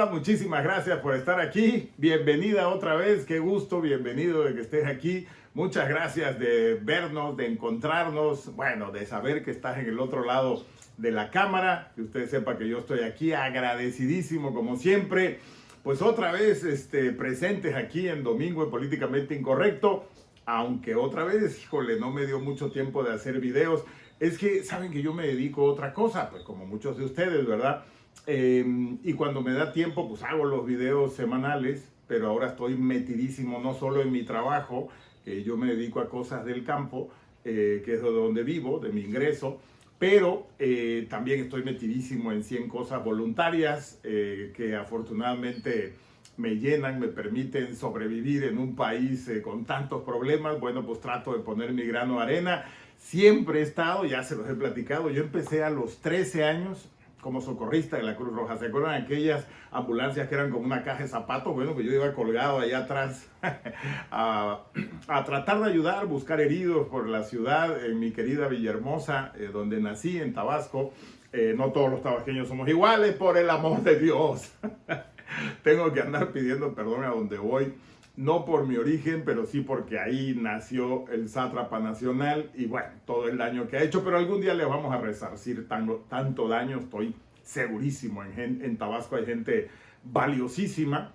hola, muchísimas gracias por estar aquí. Bienvenida otra vez, qué gusto, bienvenido de que estés aquí. Muchas gracias de vernos, de encontrarnos, bueno, de saber que estás en el otro lado de la cámara, que usted sepa que yo estoy aquí agradecidísimo como siempre. Pues otra vez presentes aquí en Domingo de Políticamente Incorrecto, aunque otra vez, híjole, no me dio mucho tiempo de hacer videos. Es que saben que yo me dedico a otra cosa, pues como muchos de ustedes, ¿verdad? Y cuando me da tiempo, pues hago los videos semanales, pero ahora estoy metidísimo no solo en mi trabajo, que yo me dedico a cosas del campo, que es de donde vivo, de mi ingreso, pero también estoy metidísimo en 100 cosas voluntarias que afortunadamente me llenan, me permiten sobrevivir en un país con tantos problemas. Bueno, pues trato de poner mi grano de arena. Siempre he estado, ya se los he platicado, yo empecé a los 13 años como socorrista de la Cruz Roja. ¿Se acuerdan aquellas ambulancias que eran como una caja de zapatos? Bueno, que yo iba colgado allá atrás a tratar de ayudar, buscar heridos por la ciudad, en mi querida Villahermosa, donde nací, en Tabasco. No todos los tabasqueños somos iguales, por el amor de Dios. Tengo que andar pidiendo perdón a donde voy. No por mi origen, pero sí porque ahí nació el sátrapa nacional y bueno, todo el daño que ha hecho, pero algún día le vamos a resarcir tanto daño, estoy segurísimo. En Tabasco hay gente valiosísima.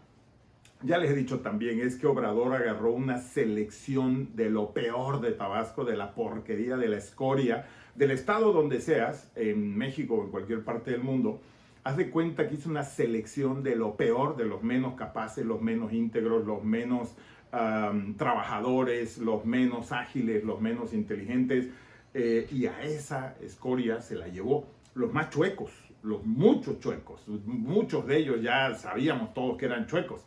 Ya les he dicho también, es que Obrador agarró una selección de lo peor de Tabasco, de la porquería, de la escoria, del estado donde seas, en México o en cualquier parte del mundo. Haz de cuenta que hizo una selección de lo peor, de los menos capaces, los menos íntegros, los menos trabajadores, los menos ágiles, los menos inteligentes. Y a esa escoria se la llevó los más chuecos, los muchos chuecos. Muchos de ellos ya sabíamos todos que eran chuecos.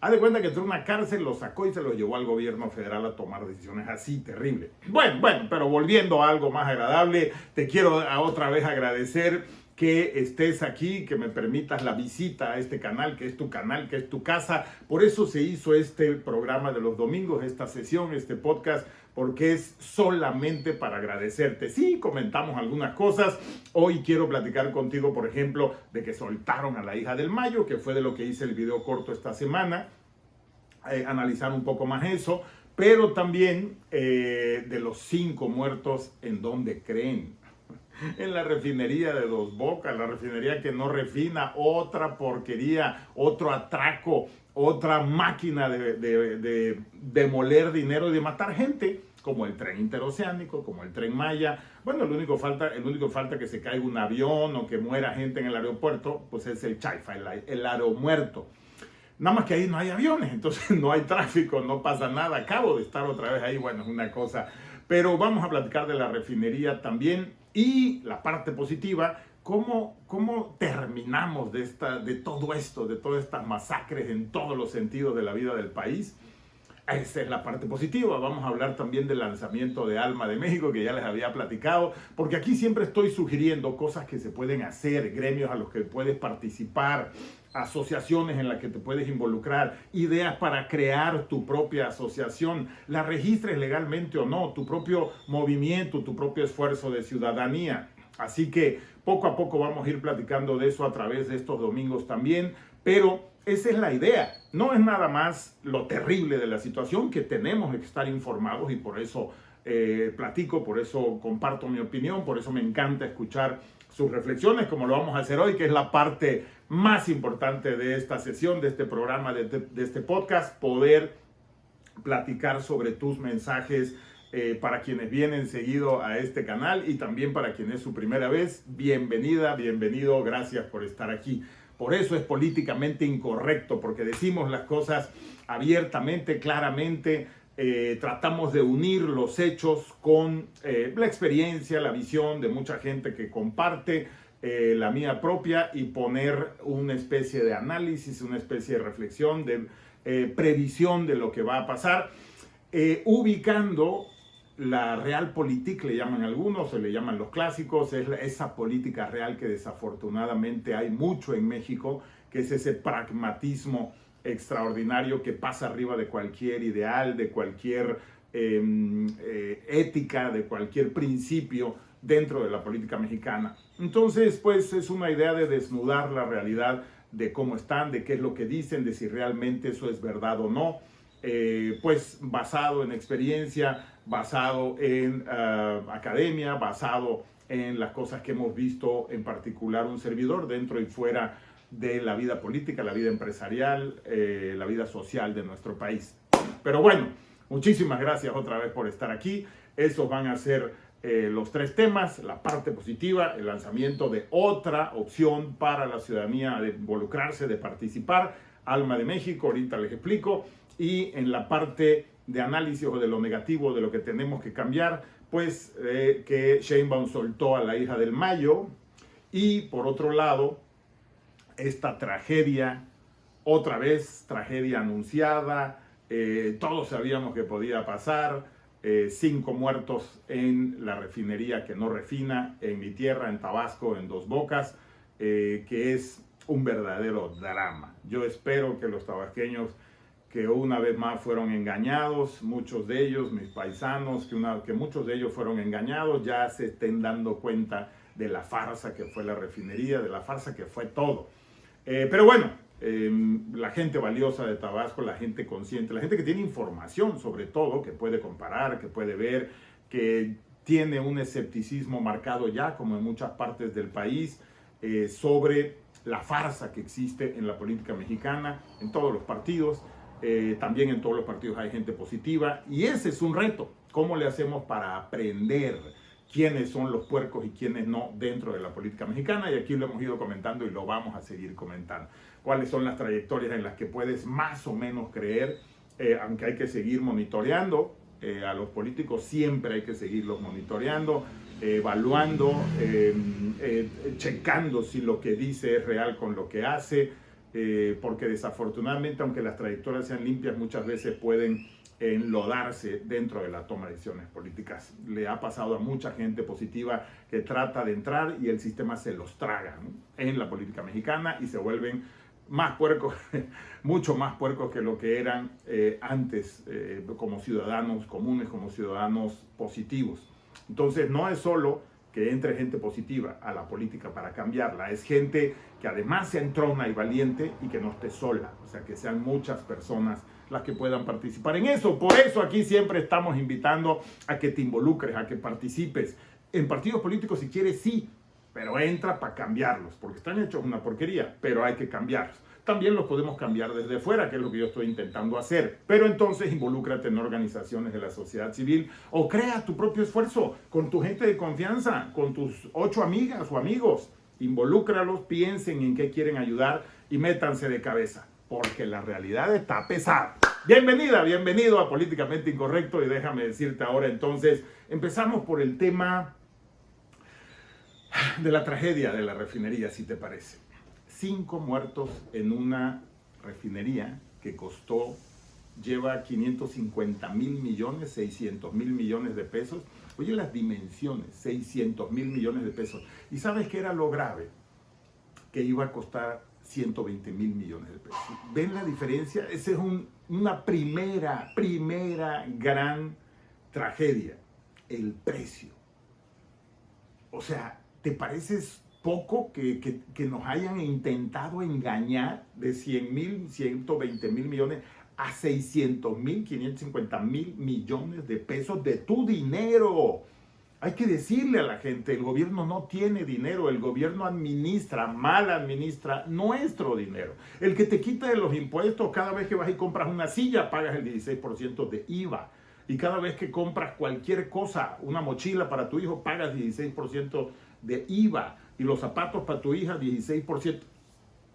Haz de cuenta que entró a una cárcel, los sacó y se los llevó al gobierno federal a tomar decisiones así terribles. Bueno, pero volviendo a algo más agradable, te quiero otra vez agradecer que estés aquí, que me permitas la visita a este canal, que es tu canal, que es tu casa. Por eso se hizo este programa de los domingos, esta sesión, este podcast, porque es solamente para agradecerte. Sí, comentamos algunas cosas. Hoy quiero platicar contigo, por ejemplo, de que soltaron a la hija del Mayo, que fue de lo que hice el video corto esta semana. Analizar un poco más eso, pero también de los 5 muertos, ¿en dónde creen? En la refinería de Dos Bocas, la refinería que no refina, otra porquería, otro atraco, otra máquina de demoler dinero y de matar gente, como el tren interoceánico, como el tren Maya. Bueno, el único falta que se caiga un avión o que muera gente en el aeropuerto, pues es el Chaifa, el aeromuerto. Nada más que ahí no hay aviones, entonces no hay tráfico, no pasa nada. Acabo de estar otra vez ahí, bueno, es una cosa. Pero vamos a platicar de la refinería también y la parte positiva, cómo terminamos de todo esto, de todas estas masacres en todos los sentidos de la vida del país. Esa es la parte positiva. Vamos a hablar también del lanzamiento de Alma de México, que ya les había platicado, porque aquí siempre estoy sugiriendo cosas que se pueden hacer, gremios a los que puedes participar, asociaciones en las que te puedes involucrar, ideas para crear tu propia asociación, la registres legalmente o no, tu propio movimiento, tu propio esfuerzo de ciudadanía. Así que poco a poco vamos a ir platicando de eso a través de estos domingos también, pero esa es la idea. No es nada más lo terrible de la situación, que tenemos que estar informados y por eso platico, por eso comparto mi opinión, por eso me encanta escuchar sus reflexiones, como lo vamos a hacer hoy, que es la parte más importante de esta sesión, de este programa, de este podcast, poder platicar sobre tus mensajes para quienes vienen seguido a este canal y también para quien es su primera vez. Bienvenida, bienvenido, gracias por estar aquí. Por eso es políticamente incorrecto, porque decimos las cosas abiertamente, claramente, tratamos de unir los hechos con la experiencia, la visión de mucha gente que comparte la mía propia y poner una especie de análisis, una especie de reflexión, de previsión de lo que va a pasar, ubicando la realpolitik, le llaman algunos, se le llaman los clásicos, es esa política real que desafortunadamente hay mucho en México, que es ese pragmatismo extraordinario que pasa arriba de cualquier ideal, de cualquier ética, de cualquier principio dentro de la política mexicana. Entonces, pues es una idea de desnudar la realidad de cómo están, de qué es lo que dicen, de si realmente eso es verdad o no. Pues basado en experiencia, basado en academia, basado en las cosas que hemos visto, en particular un servidor dentro y fuera de la vida política, la vida empresarial, la vida social de nuestro país. Pero bueno, muchísimas gracias otra vez por estar aquí. Esos van a ser los 3 temas: la parte positiva, el lanzamiento de otra opción para la ciudadanía de involucrarse, de participar, Alma de México, ahorita les explico, y en la parte de análisis o de lo negativo, de lo que tenemos que cambiar, pues que Sheinbaum soltó a la hija del Mayo, y por otro lado, esta tragedia, otra vez tragedia anunciada, todos sabíamos que podía pasar, 5 muertos en la refinería que no refina, en mi tierra, en Tabasco, en Dos Bocas, que es un verdadero drama. Yo espero que los tabasqueños, que una vez más fueron engañados, muchos de ellos, mis paisanos, que muchos de ellos fueron engañados, ya se estén dando cuenta de la farsa que fue la refinería, de la farsa que fue todo. Pero bueno, la gente valiosa de Tabasco, la gente consciente, la gente que tiene información sobre todo, que puede comparar, que puede ver, que tiene un escepticismo marcado ya, como en muchas partes del país, sobre la farsa que existe en la política mexicana, en todos los partidos. También en todos los partidos hay gente positiva, y ese es un reto. ¿Cómo le hacemos para aprender quiénes son los puercos y quiénes no dentro de la política mexicana? Y aquí lo hemos ido comentando y lo vamos a seguir comentando. ¿Cuáles son las trayectorias en las que puedes más o menos creer? Aunque hay que seguir monitoreando a los políticos, siempre hay que seguirlos monitoreando, evaluando, checando si lo que dice es real con lo que hace, porque desafortunadamente, aunque las trayectorias sean limpias, muchas veces pueden enlodarse dentro de la toma de decisiones políticas. Le ha pasado a mucha gente positiva que trata de entrar y el sistema se los traga, ¿no?, en la política mexicana, y se vuelven más puercos, mucho más puercos que lo que eran antes, como ciudadanos comunes, como ciudadanos positivos. Entonces no es solo que entre gente positiva a la política para cambiarla, es gente que además se entrona y valiente y que no esté sola, o sea, que sean muchas personas las que puedan participar en eso. Por eso aquí siempre estamos invitando a que te involucres, a que participes en partidos políticos si quieres, sí, pero entra para cambiarlos, porque están hechos una porquería, pero hay que cambiarlos. También los podemos cambiar desde fuera, que es lo que yo estoy intentando hacer. Pero entonces involúcrate en organizaciones de la sociedad civil o crea tu propio esfuerzo con tu gente de confianza, con tus 8 amigas o amigos. Involúcralos, piensen en qué quieren ayudar y métanse de cabeza, porque la realidad está pesada. Bienvenida, bienvenido a Políticamente Incorrecto, y déjame decirte ahora entonces, empezamos por el tema de la tragedia de la refinería, si te parece. 5 muertos en una refinería que lleva 550,000 millones, 600,000 millones de pesos. Oye las dimensiones, 600,000 millones de pesos. ¿Y sabes qué era lo grave? Que iba a costar 120,000 millones de pesos. ¿Ven la diferencia? Esa es una primera gran tragedia. El precio. O sea, ¿te parece poco que nos hayan intentado engañar de 100,000, 120,000 millones a 600,000, 550,000 millones de pesos de tu dinero? Hay que decirle a la gente, el gobierno no tiene dinero, el gobierno mal administra nuestro dinero. El que te quita de los impuestos, cada vez que vas y compras una silla, pagas el 16% de IVA. Y cada vez que compras cualquier cosa, una mochila para tu hijo, pagas 16% de IVA. Y los zapatos para tu hija, 16%.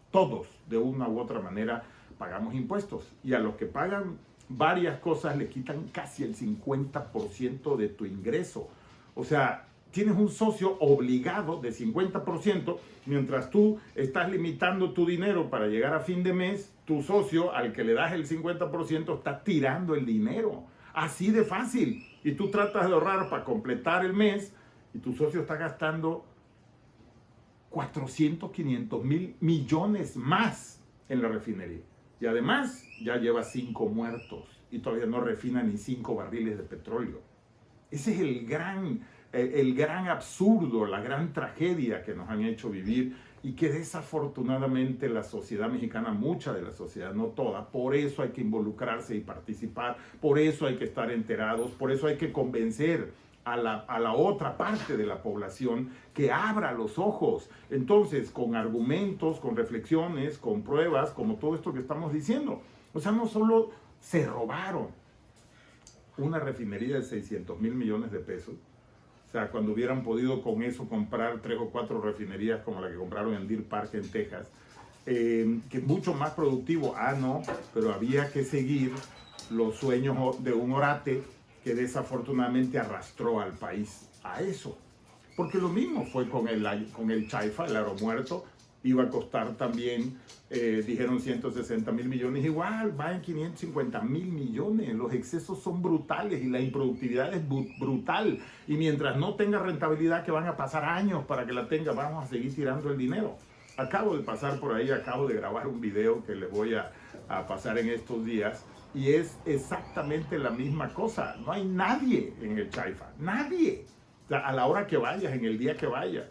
Todos, de una u otra manera, pagamos impuestos. Y a los que pagan varias cosas, le quitan casi el 50% de tu ingreso. O sea, tienes un socio obligado de 50%, mientras tú estás limitando tu dinero para llegar a fin de mes, tu socio, al que le das el 50%, está tirando el dinero. Así de fácil. Y tú tratas de ahorrar para completar el mes, y tu socio está gastando 400, 500,000 millones más en la refinería. Y además ya lleva 5 muertos y todavía no refina ni 5 barriles de petróleo. Ese es el gran el gran absurdo, la gran tragedia que nos han hecho vivir y que desafortunadamente la sociedad mexicana, mucha de la sociedad, no toda, por eso hay que involucrarse y participar, por eso hay que estar enterados, por eso hay que convencer a la otra parte de la población que abra los ojos. Entonces, con argumentos, con reflexiones, con pruebas, como todo esto que estamos diciendo. O sea, no solo se robaron una refinería de 600 mil millones de pesos, o sea, cuando hubieran podido con eso comprar 3 o 4 refinerías como la que compraron en Deer Park, en Texas, que es mucho más productivo. No, pero había que seguir los sueños de un orate que desafortunadamente arrastró al país a eso. Porque lo mismo fue con el Chaifa, el aeromuerto, iba a costar también, dijeron 160 mil millones, igual va en 550 mil millones. Los excesos son brutales y la improductividad es brutal. Y mientras no tenga rentabilidad, que van a pasar años para que la tenga, vamos a seguir tirando el dinero. Acabo de pasar por ahí, acabo de grabar un video que les voy a pasar en estos días. Y es exactamente la misma cosa. No hay nadie en el Chaifa, nadie. O sea, a la hora que vayas, en el día que vayas.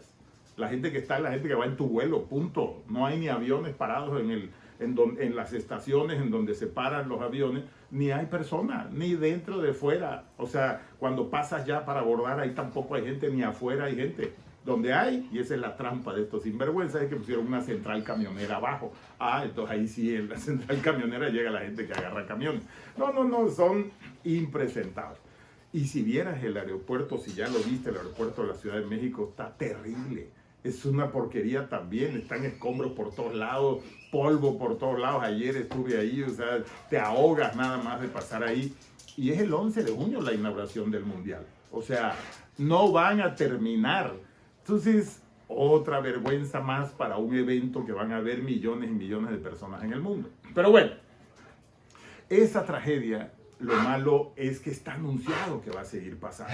La gente que está es la gente que va en tu vuelo, punto. No hay ni aviones parados en las estaciones en donde se paran los aviones, ni hay personas, ni dentro de fuera. O sea, cuando pasas ya para abordar, ahí tampoco hay gente, ni afuera hay gente. Donde hay, y esa es la trampa de estos sinvergüenzas, es que pusieron una central camionera abajo. Entonces ahí sí, en la central camionera llega la gente que agarra camiones. No, son impresentables. Y si vieras el aeropuerto, si ya lo viste, el aeropuerto de la Ciudad de México está terrible. Es una porquería también, están escombros por todos lados, polvo por todos lados. Ayer estuve ahí, o sea, te ahogas nada más de pasar ahí. Y es el 11 de junio la inauguración del Mundial. O sea, no van a terminar. Entonces, otra vergüenza más para un evento que van a ver millones y millones de personas en el mundo. Pero bueno, esa tragedia, lo malo es que está anunciado que va a seguir pasando.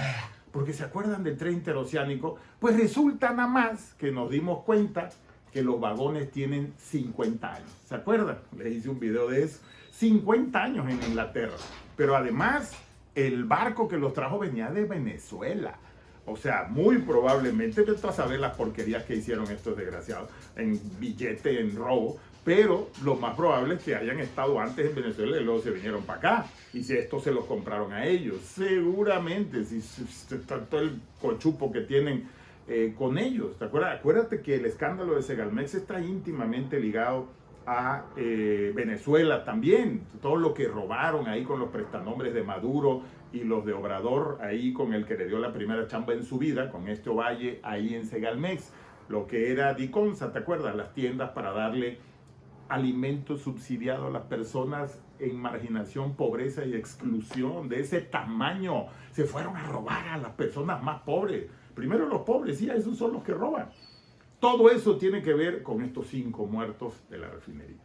Porque se acuerdan del tren interoceánico, pues resulta nada más que nos dimos cuenta que los vagones tienen 50 años. ¿Se acuerdan? Les hice un video de eso. 50 años en Inglaterra. Pero además, el barco que los trajo venía de Venezuela. O sea, muy probablemente, vete a saber las porquerías que hicieron estos desgraciados en billete, en robo, pero lo más probable es que hayan estado antes en Venezuela y luego se vinieron para acá. Y si estos se los compraron a ellos, seguramente, si todo el cochupo que tienen con ellos. ¿Te acuerdas? Acuérdate que el escándalo de Segalmex está íntimamente ligado a Venezuela también. Todo lo que robaron ahí con los prestanombres de Maduro y los de Obrador, ahí con el que le dio la primera chamba en su vida, con este Ovalle ahí en Segalmex. Lo que era Diconsa, ¿te acuerdas? Las tiendas para darle alimento subsidiado a las personas en marginación, pobreza y exclusión de ese tamaño. Se fueron a robar a las personas más pobres. Primero los pobres, sí, esos son los que roban. Todo eso tiene que ver con estos 5 muertos de la refinería.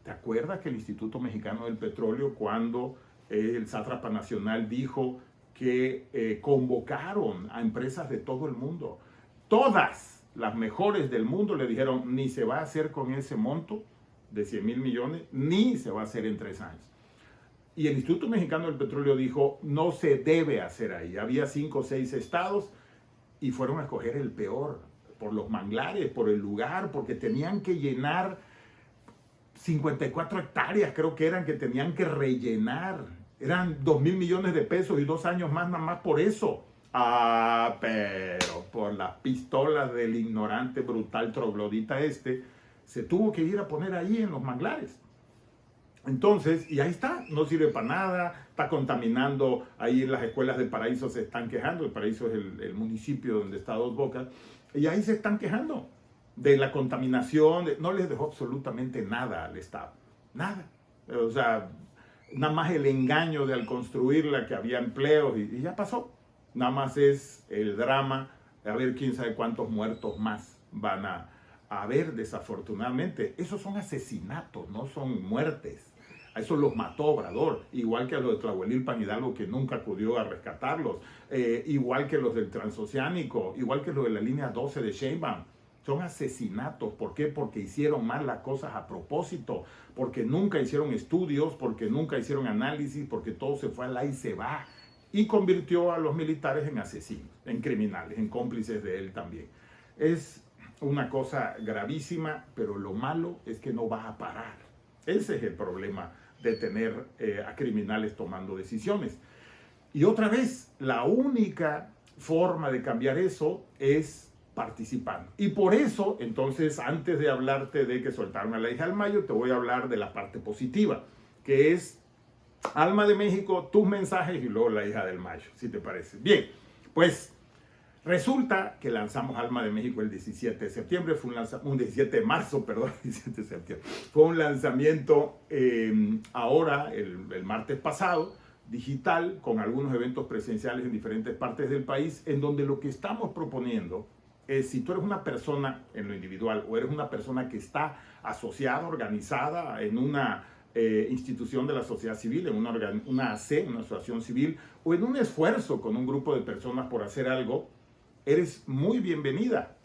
¿Te acuerdas que el Instituto Mexicano del Petróleo, cuando el sátrapa nacional dijo que convocaron a empresas de todo el mundo, todas las mejores del mundo, le dijeron ni se va a hacer con ese monto de 100 mil millones, ni se va a hacer en 3 años? Y el Instituto Mexicano del Petróleo dijo, no se debe hacer ahí. Había 5 o 6 estados y fueron a escoger el peor, por los manglares, por el lugar, porque tenían que llenar 54 hectáreas, creo que eran, que tenían que rellenar. Eran 2 mil millones de pesos y 2 años más, nada más por eso. Pero por las pistolas del ignorante, brutal troglodita se tuvo que ir a poner ahí en los manglares. Entonces, y ahí está, no sirve para nada, está contaminando. Ahí las escuelas de Paraíso se están quejando. El Paraíso es el municipio donde está Dos Bocas, y ahí se están quejando de la contaminación. No les dejó absolutamente nada al Estado, nada. O sea, nada más el engaño de al construirla que había empleos y ya pasó. Nada más es el drama, a ver quién sabe cuántos muertos más van a haber, desafortunadamente. Esos son asesinatos, no son muertes. A eso los mató Obrador, igual que a los de Tlahuelilpan Hidalgo, que nunca acudió a rescatarlos, igual que los del Transoceánico, igual que los de la línea 12 de Sheinbaum. Son asesinatos. ¿Por qué? Porque hicieron mal las cosas a propósito, porque nunca hicieron estudios, porque nunca hicieron análisis, porque todo se fue al ahí se va. y convirtió a los militares en asesinos, en criminales, en cómplices de él también. Es una cosa gravísima, pero lo malo es que no va a parar. Ese es el problema de tener a criminales tomando decisiones. Y otra vez, la única forma de cambiar eso es participando. Y por eso, entonces, antes de hablarte de que soltaron a la hija del Mayo, te voy a hablar de la parte positiva, que es Alma de México, tus mensajes y luego la hija del Mayo, si te parece. Bien, pues resulta que lanzamos Alma de México el 17 de septiembre, fue un 17 de marzo, perdón, 17 de septiembre. Fue un lanzamiento ahora, el martes pasado, digital, con algunos eventos presenciales en diferentes partes del país, en donde lo que estamos proponiendo es, si tú eres una persona en lo individual o eres una persona que está asociada, organizada en una institución de la sociedad civil, en una AC, una asociación civil, o en un esfuerzo con un grupo de personas por hacer algo, eres muy bienvenida.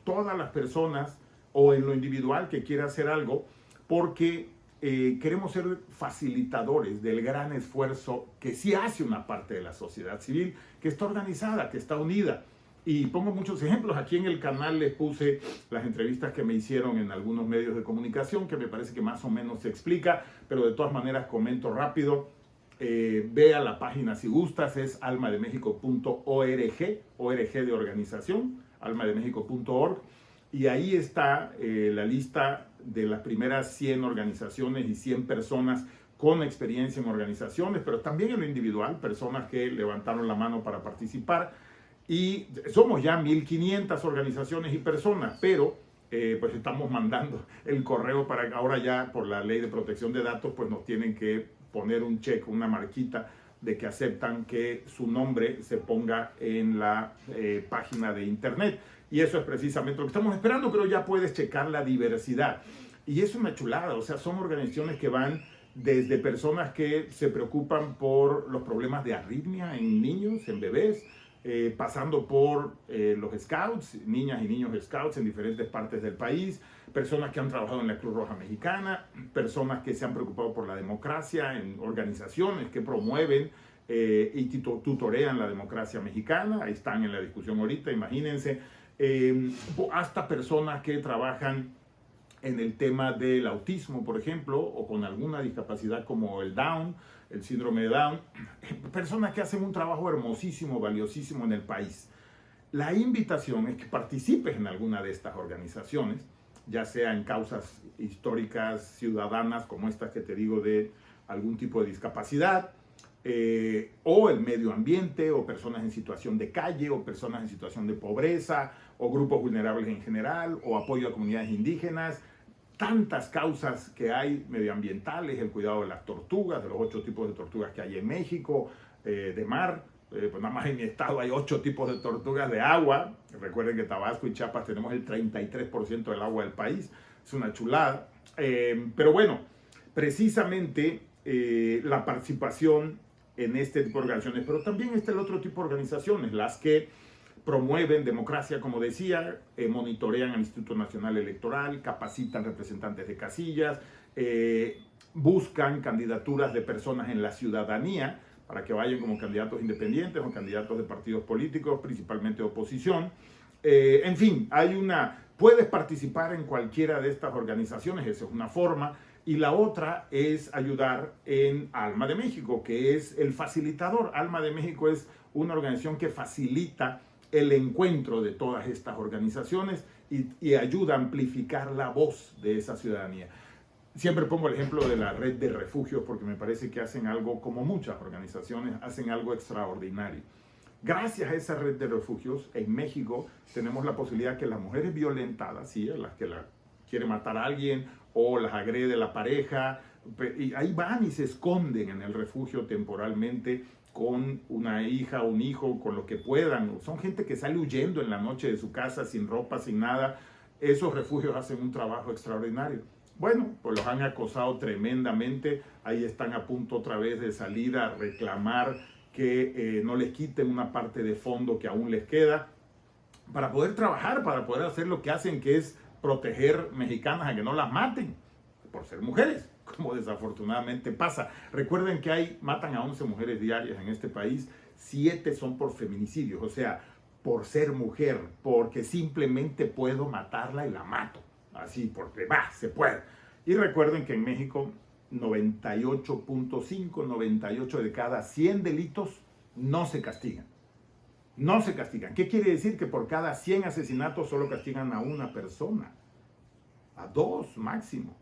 Todas las personas o en lo individual que quiera hacer algo, porque queremos ser facilitadores del gran esfuerzo que sí hace una parte de la sociedad civil, que está organizada, que está unida. Y pongo muchos ejemplos. Aquí en el canal les puse las entrevistas que me hicieron en algunos medios de comunicación, que me parece que más o menos se explica, pero de todas maneras comento rápido. Vea la página si gustas, es almademexico.org, ORG de organización, almademexico.org, y ahí está la lista de las primeras 100 organizaciones y 100 personas con experiencia en organizaciones, pero también en lo individual, personas que levantaron la mano para participar. Y somos ya 1.500 organizaciones y personas, pero pues estamos mandando el correo para que ahora ya por la ley de protección de datos pues nos tienen que poner un check, una marquita de que aceptan que su nombre se ponga en la página de internet. Y eso es precisamente lo que estamos esperando, pero ya puedes checar la diversidad. Y es una chulada, o sea, son organizaciones que van desde personas que se preocupan por los problemas de arritmia en niños, en bebés, pasando por los scouts, niñas y niños scouts en diferentes partes del país, personas que han trabajado en la Cruz Roja Mexicana, personas que se han preocupado por la democracia en organizaciones que promueven y tutorean la democracia mexicana, ahí están en la discusión ahorita, imagínense, hasta personas que trabajan en el tema del autismo, por ejemplo, o con alguna discapacidad como el Down, el síndrome de Down, personas que hacen un trabajo hermosísimo, valiosísimo en el país. La invitación es que participes en alguna de estas organizaciones, ya sea en causas históricas, ciudadanas, como estas que te digo de algún tipo de discapacidad, o el medio ambiente, o personas en situación de calle, o personas en situación de pobreza, o grupos vulnerables en general, o apoyo a comunidades indígenas. Tantas causas que hay medioambientales, el cuidado de las tortugas, de los 8 tipos de tortugas que hay en México, de mar, pues nada más en mi estado hay 8 tipos de tortugas de agua. Recuerden que Tabasco y Chiapas tenemos el 33% del agua del país, es una chulada. Pero bueno, precisamente la participación en este tipo de organizaciones, pero también está el otro tipo de organizaciones, las que promueven democracia, como decía, monitorean al Instituto Nacional Electoral, capacitan representantes de casillas, buscan candidaturas de personas en la ciudadanía para que vayan como candidatos independientes o candidatos de partidos políticos, principalmente de oposición. En fin, puedes participar en cualquiera de estas organizaciones, esa es una forma. Y la otra es ayudar en Alma de México, que es el facilitador. Alma de México es una organización que facilita el encuentro de todas estas organizaciones y ayuda a amplificar la voz de esa ciudadanía. Siempre pongo el ejemplo de la red de refugios porque me parece que hacen algo, como muchas organizaciones, hacen algo extraordinario. Gracias a esa red de refugios, en México tenemos la posibilidad que las mujeres violentadas, ¿sí?, las que la quiere matar a alguien o las agrede la pareja, y ahí van y se esconden en el refugio temporalmente con una hija o un hijo, con lo que puedan. Son gente que sale huyendo en la noche de su casa sin ropa, sin nada. Esos refugios hacen un trabajo extraordinario. Bueno, pues los han acosado tremendamente. Ahí están a punto otra vez de salir a reclamar que no les quiten una parte de fondo que aún les queda para poder trabajar, para poder hacer lo que hacen, que es proteger mexicanas a que no las maten por ser mujeres. como desafortunadamente pasa. Recuerden que matan a 11 mujeres diarias en este país, 7 son por feminicidios, o sea, por ser mujer, porque simplemente puedo matarla y la mato, así, porque se puede. Y recuerden que en México 98.5, 98 de cada 100 delitos no se castigan. No se castigan. ¿Qué quiere decir? Que por cada 100 asesinatos solo castigan a una persona, a 2 máximo.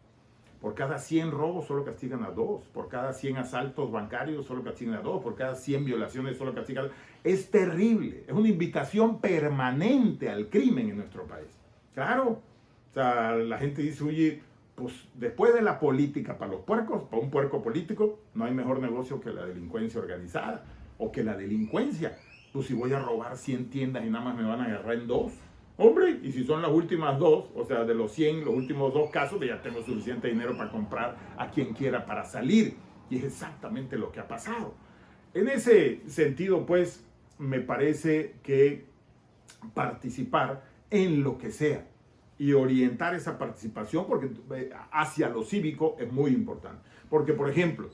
Por cada 100 robos solo castigan a 2. Por cada 100 asaltos bancarios solo castigan a 2. Por cada 100 violaciones solo castigan a 2. Es terrible. Es una invitación permanente al crimen en nuestro país. Claro. O sea, la gente dice, oye, pues después de la política para los puercos, para un puerco político, no hay mejor negocio que la delincuencia organizada o que la delincuencia. Pues si voy a robar 100 tiendas y nada más me van a agarrar en 2. Hombre, y si son las últimas 2, o sea, de los 100, los últimos 2 casos, ya tengo suficiente dinero para comprar a quien quiera para salir. Y es exactamente lo que ha pasado. En ese sentido, pues, me parece que participar en lo que sea y orientar esa participación porque hacia lo cívico es muy importante. Porque, por ejemplo,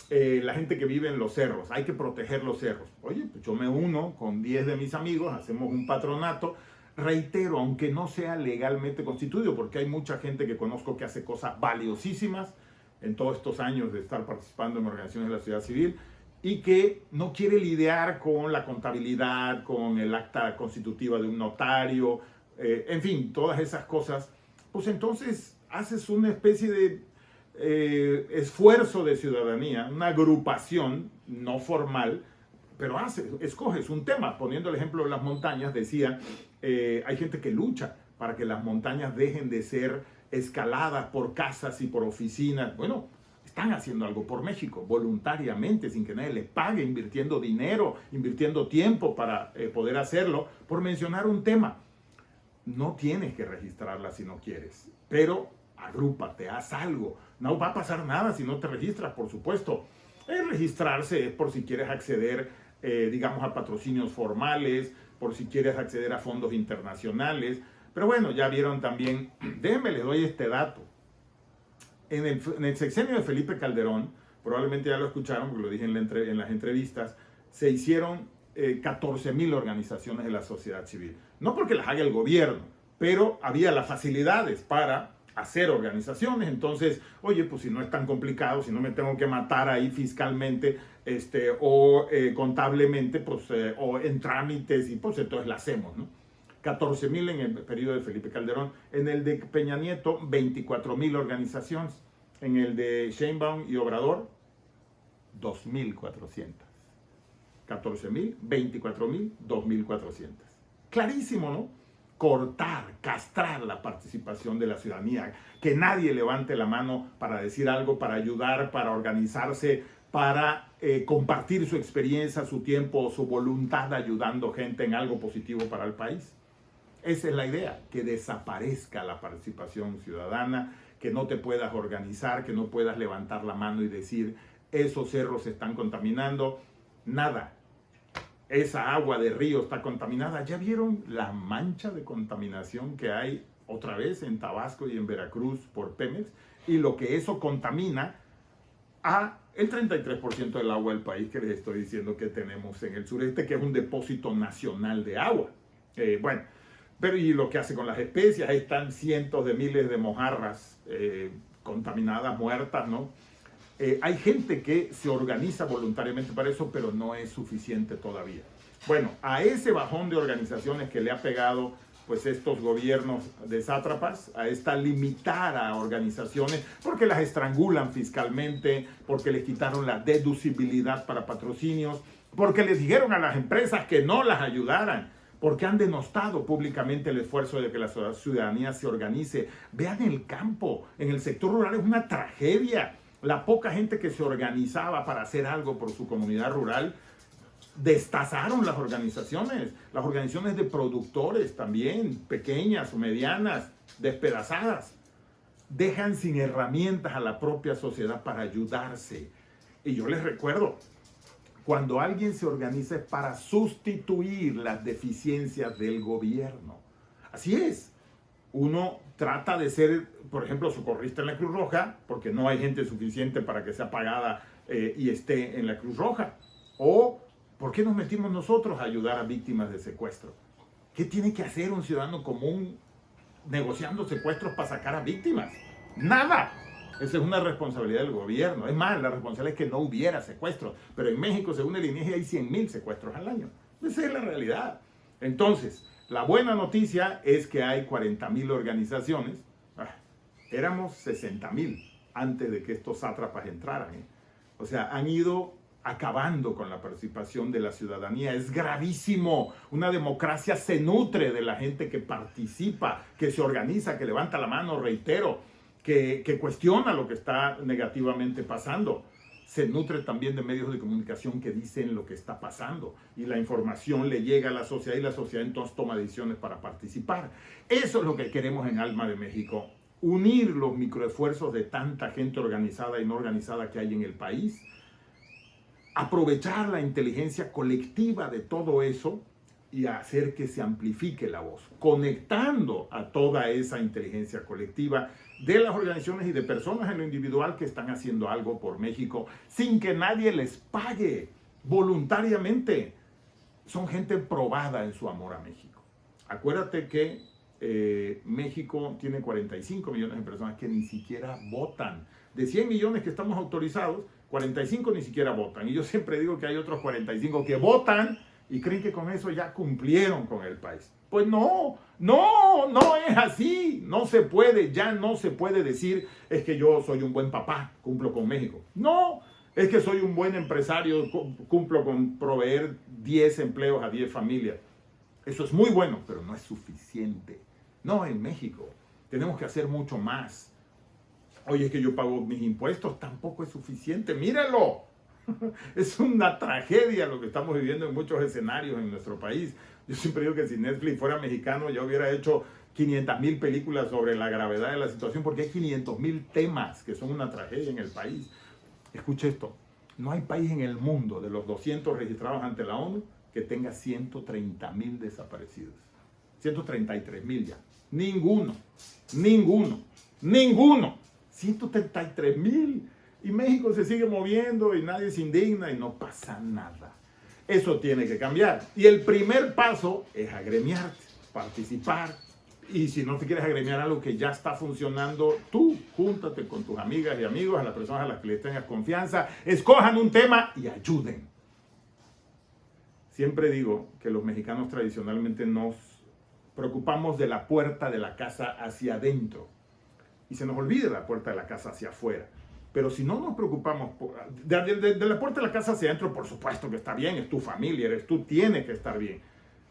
la gente que vive en los cerros, hay que proteger los cerros. Oye, pues yo me uno con 10 de mis amigos, hacemos un patronato. Reitero, aunque no sea legalmente constituido, porque hay mucha gente que conozco que hace cosas valiosísimas en todos estos años de estar participando en organizaciones de la sociedad civil y que no quiere lidiar con la contabilidad, con el acta constitutiva de un notario, en fin, todas esas cosas, pues entonces haces una especie de esfuerzo de ciudadanía, una agrupación no formal, pero escoges un tema. Poniendo el ejemplo de las montañas, decía, hay gente que lucha para que las montañas dejen de ser escaladas por casas y por oficinas. Bueno, están haciendo algo por México, voluntariamente, sin que nadie les pague, invirtiendo dinero, invirtiendo tiempo para poder hacerlo, por mencionar un tema. No tienes que registrarla si no quieres, pero agrúpate, haz algo. No va a pasar nada si no te registras, por supuesto. Registrarse es por si quieres acceder, digamos, a patrocinios formales, por si quieres acceder a fondos internacionales. Pero bueno, ya vieron también, déjenme les doy este dato. En el sexenio de Felipe Calderón, probablemente ya lo escucharon porque lo dije en las entrevistas, se hicieron 14,000 organizaciones de la sociedad civil. No porque las haga el gobierno, pero había las facilidades para hacer organizaciones. Entonces, oye, pues si no es tan complicado, si no me tengo que matar ahí fiscalmente o contablemente, pues, o en trámites, y pues entonces la hacemos, ¿no? 14,000 en el periodo de Felipe Calderón. En el de Peña Nieto, 24,000 organizaciones. En el de Sheinbaum y Obrador, 2,400. 14,000, 24,000, 2,400. Clarísimo, ¿no? Cortar, castrar la participación de la ciudadanía, que nadie levante la mano para decir algo, para ayudar, para organizarse, para compartir su experiencia, su tiempo, su voluntad ayudando gente en algo positivo para el país. Esa es la idea, que desaparezca la participación ciudadana, que no te puedas organizar, que no puedas levantar la mano y decir, esos cerros se están contaminando. Nada. Esa agua de río está contaminada. ¿Ya vieron la mancha de contaminación que hay otra vez en Tabasco y en Veracruz por Pemex? Y lo que eso contamina a el 33% del agua del país que les estoy diciendo que tenemos en el sureste, que es un depósito nacional de agua. Bueno, pero y lo que hace con las especies, ahí están cientos de miles de mojarras contaminadas, muertas, ¿no? Hay gente que se organiza voluntariamente para eso, pero no es suficiente todavía. Bueno, a ese bajón de organizaciones que le ha pegado pues estos gobiernos de sátrapas, a esta limitada organizaciones, porque las estrangulan fiscalmente, porque les quitaron la deducibilidad para patrocinios, porque les dijeron a las empresas que no las ayudaran, porque han denostado públicamente el esfuerzo de que la ciudadanía se organice. Vean el campo, en el sector rural es una tragedia. La poca gente que se organizaba para hacer algo por su comunidad rural, destazaron las organizaciones de productores también, pequeñas o medianas, despedazadas. Dejan sin herramientas a la propia sociedad para ayudarse. Y yo les recuerdo, cuando alguien se organiza es para sustituir las deficiencias del gobierno. Así es. uno trata de ser, por ejemplo, socorrista en la Cruz Roja, porque no hay gente suficiente para que sea pagada y esté en la Cruz Roja. O, ¿por qué nos metimos nosotros a ayudar a víctimas de secuestro? ¿Qué tiene que hacer un ciudadano común negociando secuestros para sacar a víctimas? Nada. Esa es una responsabilidad del gobierno. Es más, la responsabilidad es que no hubiera secuestros. Pero en México, según el INEGI, hay 100,000 secuestros al año. Esa es la realidad. Entonces, la buena noticia es que hay 40,000 organizaciones. Éramos 60,000 antes de que estos sátrapas entraran. O sea, han ido acabando con la participación de la ciudadanía. Es gravísimo. Una democracia se nutre de la gente que participa, que se organiza, que levanta la mano, reitero, que cuestiona lo que está negativamente pasando. Se nutre también de medios de comunicación que dicen lo que está pasando y la información le llega a la sociedad y la sociedad entonces toma decisiones para participar. Eso es lo que queremos en Alma de México. Unir los microesfuerzos de tanta gente organizada y no organizada que hay en el país. Aprovechar la inteligencia colectiva de todo eso y hacer que se amplifique la voz, conectando a toda esa inteligencia colectiva de las organizaciones y de personas en lo individual que están haciendo algo por México sin que nadie les pague voluntariamente. Son gente probada en su amor a México. Acuérdate que México tiene 45 millones de personas que ni siquiera votan. De 100 millones que estamos autorizados, 45 ni siquiera votan. Y yo siempre digo que hay otros 45 que votan y creen que con eso ya cumplieron con el país. Pues no es así. No se puede, ya no se puede decir es que yo soy un buen papá, cumplo con México. No, es que soy un buen empresario, cumplo con proveer 10 empleos a 10 familias. Eso es muy bueno, pero no es suficiente. No, en México tenemos que hacer mucho más. Oye, es que yo pago mis impuestos, tampoco es suficiente. ¡Míralo! Es una tragedia lo que estamos viviendo en muchos escenarios en nuestro país. Yo siempre digo que si Netflix fuera mexicano ya hubiera hecho 500,000 películas sobre la gravedad de la situación, porque hay 500,000 temas que son una tragedia en el país. Escuche esto, no hay país en el mundo de los 200 registrados ante la ONU que tenga 130,000 desaparecidos. 133,000 ya. Ninguno. 133,000. Y México se sigue moviendo y nadie se indigna y no pasa nada. Eso tiene que cambiar. Y el primer paso es agremiarte, participar. Y si no te quieres agremiar a algo que ya está funcionando, tú júntate con tus amigas y amigos, a las personas a las que les tengas confianza, escojan un tema y ayuden. Siempre digo que los mexicanos tradicionalmente nos preocupamos de la puerta de la casa hacia adentro y se nos olvida la puerta de la casa hacia afuera. Pero si no nos preocupamos de la puerta de la casa hacia adentro, por supuesto que está bien, es tu familia, eres tú, tienes que estar bien.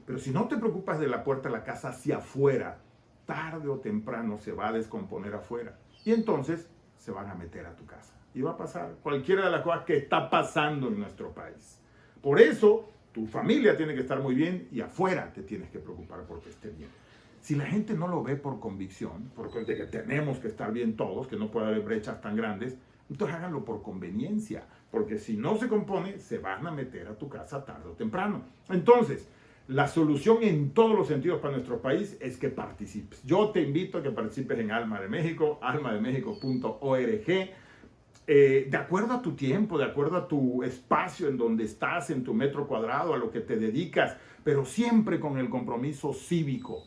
Pero si no te preocupas de la puerta de la casa hacia afuera, tarde o temprano se va a descomponer afuera. Y entonces se van a meter a tu casa. Y va a pasar cualquiera de las cosas que está pasando en nuestro país. Por eso, tu familia tiene que estar muy bien y afuera te tienes que preocupar porque esté bien. Si la gente no lo ve por convicción, porque de que tenemos que estar bien todos, que no puede haber brechas tan grandes, entonces háganlo por conveniencia, porque si no se compone, se van a meter a tu casa tarde o temprano. Entonces, la solución en todos los sentidos para nuestro país es que participes. Yo te invito a que participes en Alma de México, almademexico.org, de acuerdo a tu tiempo, de acuerdo a tu espacio en donde estás, en tu metro cuadrado, a lo que te dedicas, pero siempre con el compromiso cívico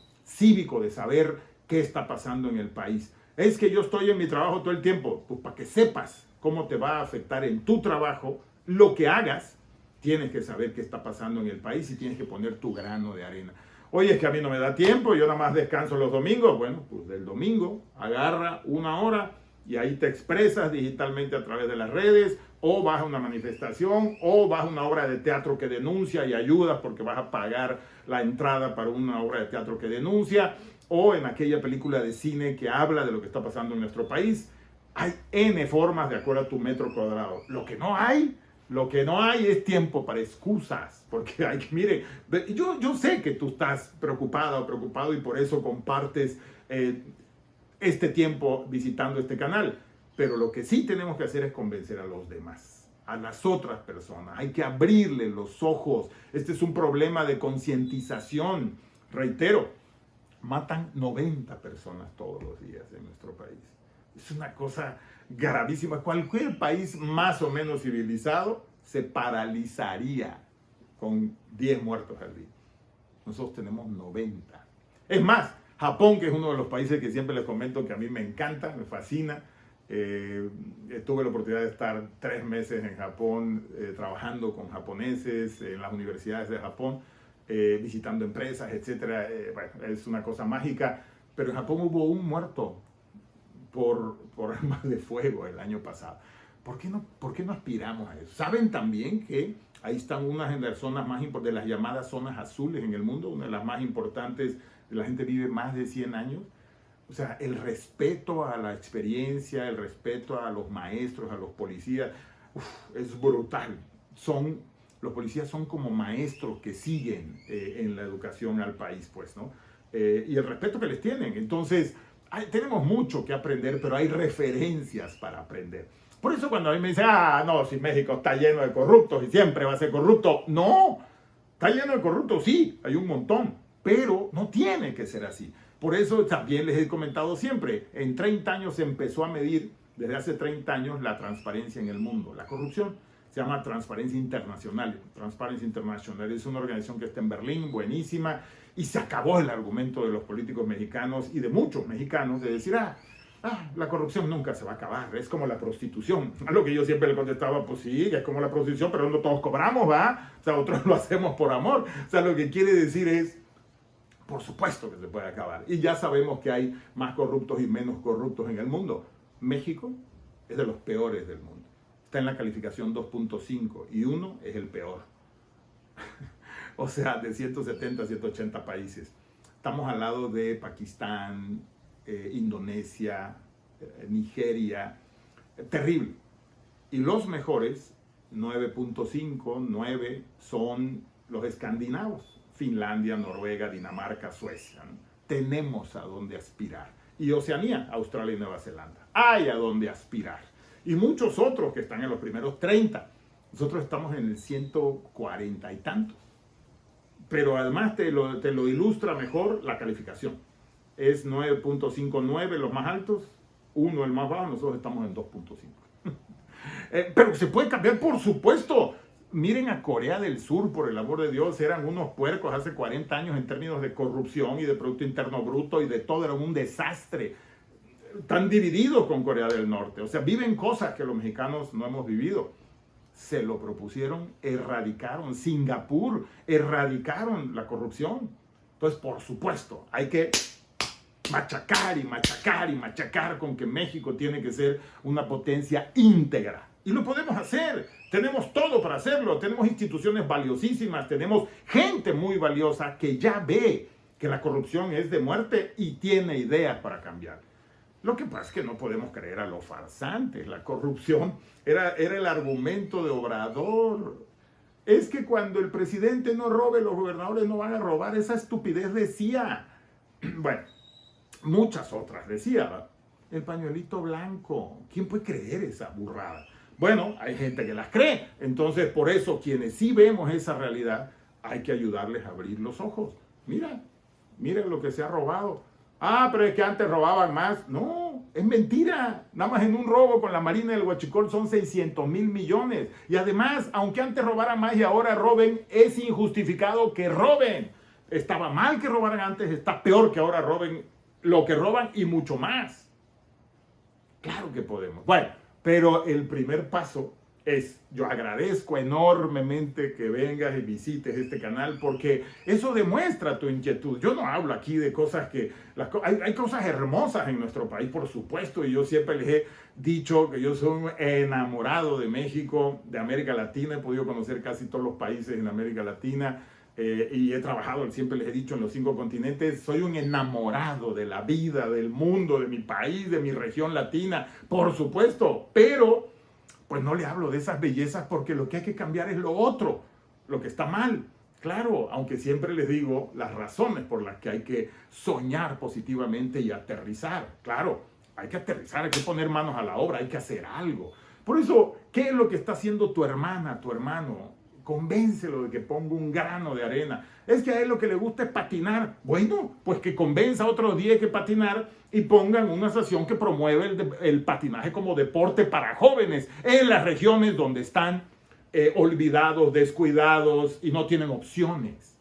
de saber qué está pasando en el país. Es que yo estoy en mi trabajo todo el tiempo, pues para que sepas cómo te va a afectar en tu trabajo, lo que hagas, tienes que saber qué está pasando en el país y tienes que poner tu grano de arena. Oye, es que a mí no me da tiempo, yo nada más descanso los domingos. Bueno, pues del domingo agarra 1 hora y ahí te expresas digitalmente a través de las redes, o vas a una manifestación, o vas a una obra de teatro que denuncia y ayudas porque vas a pagar la entrada para una obra de teatro que denuncia, o en aquella película de cine que habla de lo que está pasando en nuestro país. Hay N formas de acuerdo a tu metro cuadrado. Lo que no hay es tiempo para excusas, porque miren, yo sé que tú estás preocupada o preocupado y por eso compartes este tiempo visitando este canal, pero lo que sí tenemos que hacer es convencer a los demás, a las otras personas. Hay que abrirle los ojos. Este es un problema de concientización. Reitero, matan 90 personas todos los días en nuestro país. Es una cosa gravísima. Cualquier país más o menos civilizado se paralizaría con 10 muertos al día. Nosotros tenemos 90. Es más, Japón, que es uno de los países que siempre les comento que a mí me encanta, me fascina. Tuve la oportunidad de estar 3 meses en Japón trabajando con japoneses en las universidades de Japón, visitando empresas, etc. Bueno, es una cosa mágica, pero en Japón hubo un muerto por armas de fuego el año pasado. ¿Por qué no aspiramos a eso? ¿Saben también que ahí están unas de las zonas más importantes, de las llamadas zonas azules en el mundo, una de las más importantes, la gente vive más de 100 años? O sea, el respeto a la experiencia, el respeto a los maestros, a los policías, es brutal. Los policías son como maestros que siguen en la educación al país, pues, ¿no? Y el respeto que les tienen. Entonces, tenemos mucho que aprender, pero hay referencias para aprender. Por eso cuando a mí me dicen, no, si México está lleno de corruptos y siempre va a ser corrupto. No, está lleno de corruptos, sí, hay un montón, pero no tiene que ser así. Por eso también les he comentado siempre, en 30 años se empezó a medir, desde hace 30 años, la transparencia en el mundo. La corrupción se llama Transparencia Internacional. Transparencia International es una organización que está en Berlín, buenísima, y se acabó el argumento de los políticos mexicanos y de muchos mexicanos de decir, la corrupción nunca se va a acabar, es como la prostitución. A lo que yo siempre le contestaba, pues sí, es como la prostitución, pero no todos cobramos, ¿va? O sea, otros lo hacemos por amor. O sea, lo que quiere decir es, por supuesto que se puede acabar. Y ya sabemos que hay más corruptos y menos corruptos en el mundo. México es de los peores del mundo. Está en la calificación 2.5 y 1 es el peor. O sea, de 170 a 180 países. Estamos al lado de Pakistán, Indonesia, Nigeria. Terrible. Y los mejores, 9.5, 9, son los escandinavos. Finlandia, Noruega, Dinamarca, Suecia, ¿no? Tenemos a dónde aspirar. Y Oceanía, Australia y Nueva Zelanda. Hay a dónde aspirar. Y muchos otros que están en los primeros 30. Nosotros estamos en el 140 y tantos. Pero además te lo ilustra mejor la calificación. Es 9.59 los más altos, 1 el más bajo, nosotros estamos en 2.5. Pero se puede cambiar, por supuesto. Miren a Corea del Sur, por el amor de Dios, eran unos puercos hace 40 años en términos de corrupción y de Producto Interno Bruto y de todo, era un desastre. Están divididos con Corea del Norte, o sea, viven cosas que los mexicanos no hemos vivido. Se lo propusieron, erradicaron. Singapur, erradicaron la corrupción. Entonces, por supuesto, hay que machacar y machacar y machacar con que México tiene que ser una potencia íntegra. Y lo podemos hacer. Tenemos todo para hacerlo. Tenemos instituciones valiosísimas. Tenemos gente muy valiosa que ya ve que la corrupción es de muerte y tiene ideas para cambiar. Lo que pasa es que no podemos creer a los farsantes. La corrupción era el argumento de Obrador. Es que cuando el presidente no robe, los gobernadores no van a robar. Esa estupidez decía. Bueno, muchas otras decía, ¿verdad? El pañuelito blanco. ¿Quién puede creer esa burrada? Bueno, hay gente que las cree. Entonces, por eso, quienes sí vemos esa realidad, hay que ayudarles a abrir los ojos. Mira lo que se ha robado. Pero es que antes robaban más. No, es mentira. Nada más en un robo con la Marina del Huachicol son 600,000 millones. Y además, aunque antes robaran más y ahora roben, es injustificado que roben. Estaba mal que robaran antes, está peor que ahora roben lo que roban y mucho más. Claro que podemos. Bueno, pero el primer paso es, yo agradezco enormemente que vengas y visites este canal porque eso demuestra tu inquietud. Yo no hablo aquí de cosas que... Hay cosas hermosas en nuestro país, por supuesto, y yo siempre les he dicho que yo soy un enamorado de México, de América Latina. He podido conocer casi todos los países en América Latina y he trabajado, siempre les he dicho, en los 5 continentes. Soy un enamorado de la vida, del mundo, de mi país, de mi región latina, por supuesto, pero pues no le hablo de esas bellezas porque lo que hay que cambiar es lo otro, lo que está mal. Claro, aunque siempre les digo las razones por las que hay que soñar positivamente y aterrizar. Claro, hay que aterrizar, hay que poner manos a la obra, hay que hacer algo. Por eso, ¿qué es lo que está haciendo tu hermana, tu hermano Convéncelo de que ponga un grano de arena. Es que a él lo que le gusta es patinar. Bueno, pues que convenza a otros 10 que patinar y pongan una asociación que promueve el patinaje como deporte para jóvenes en las regiones donde están olvidados, descuidados y no tienen opciones.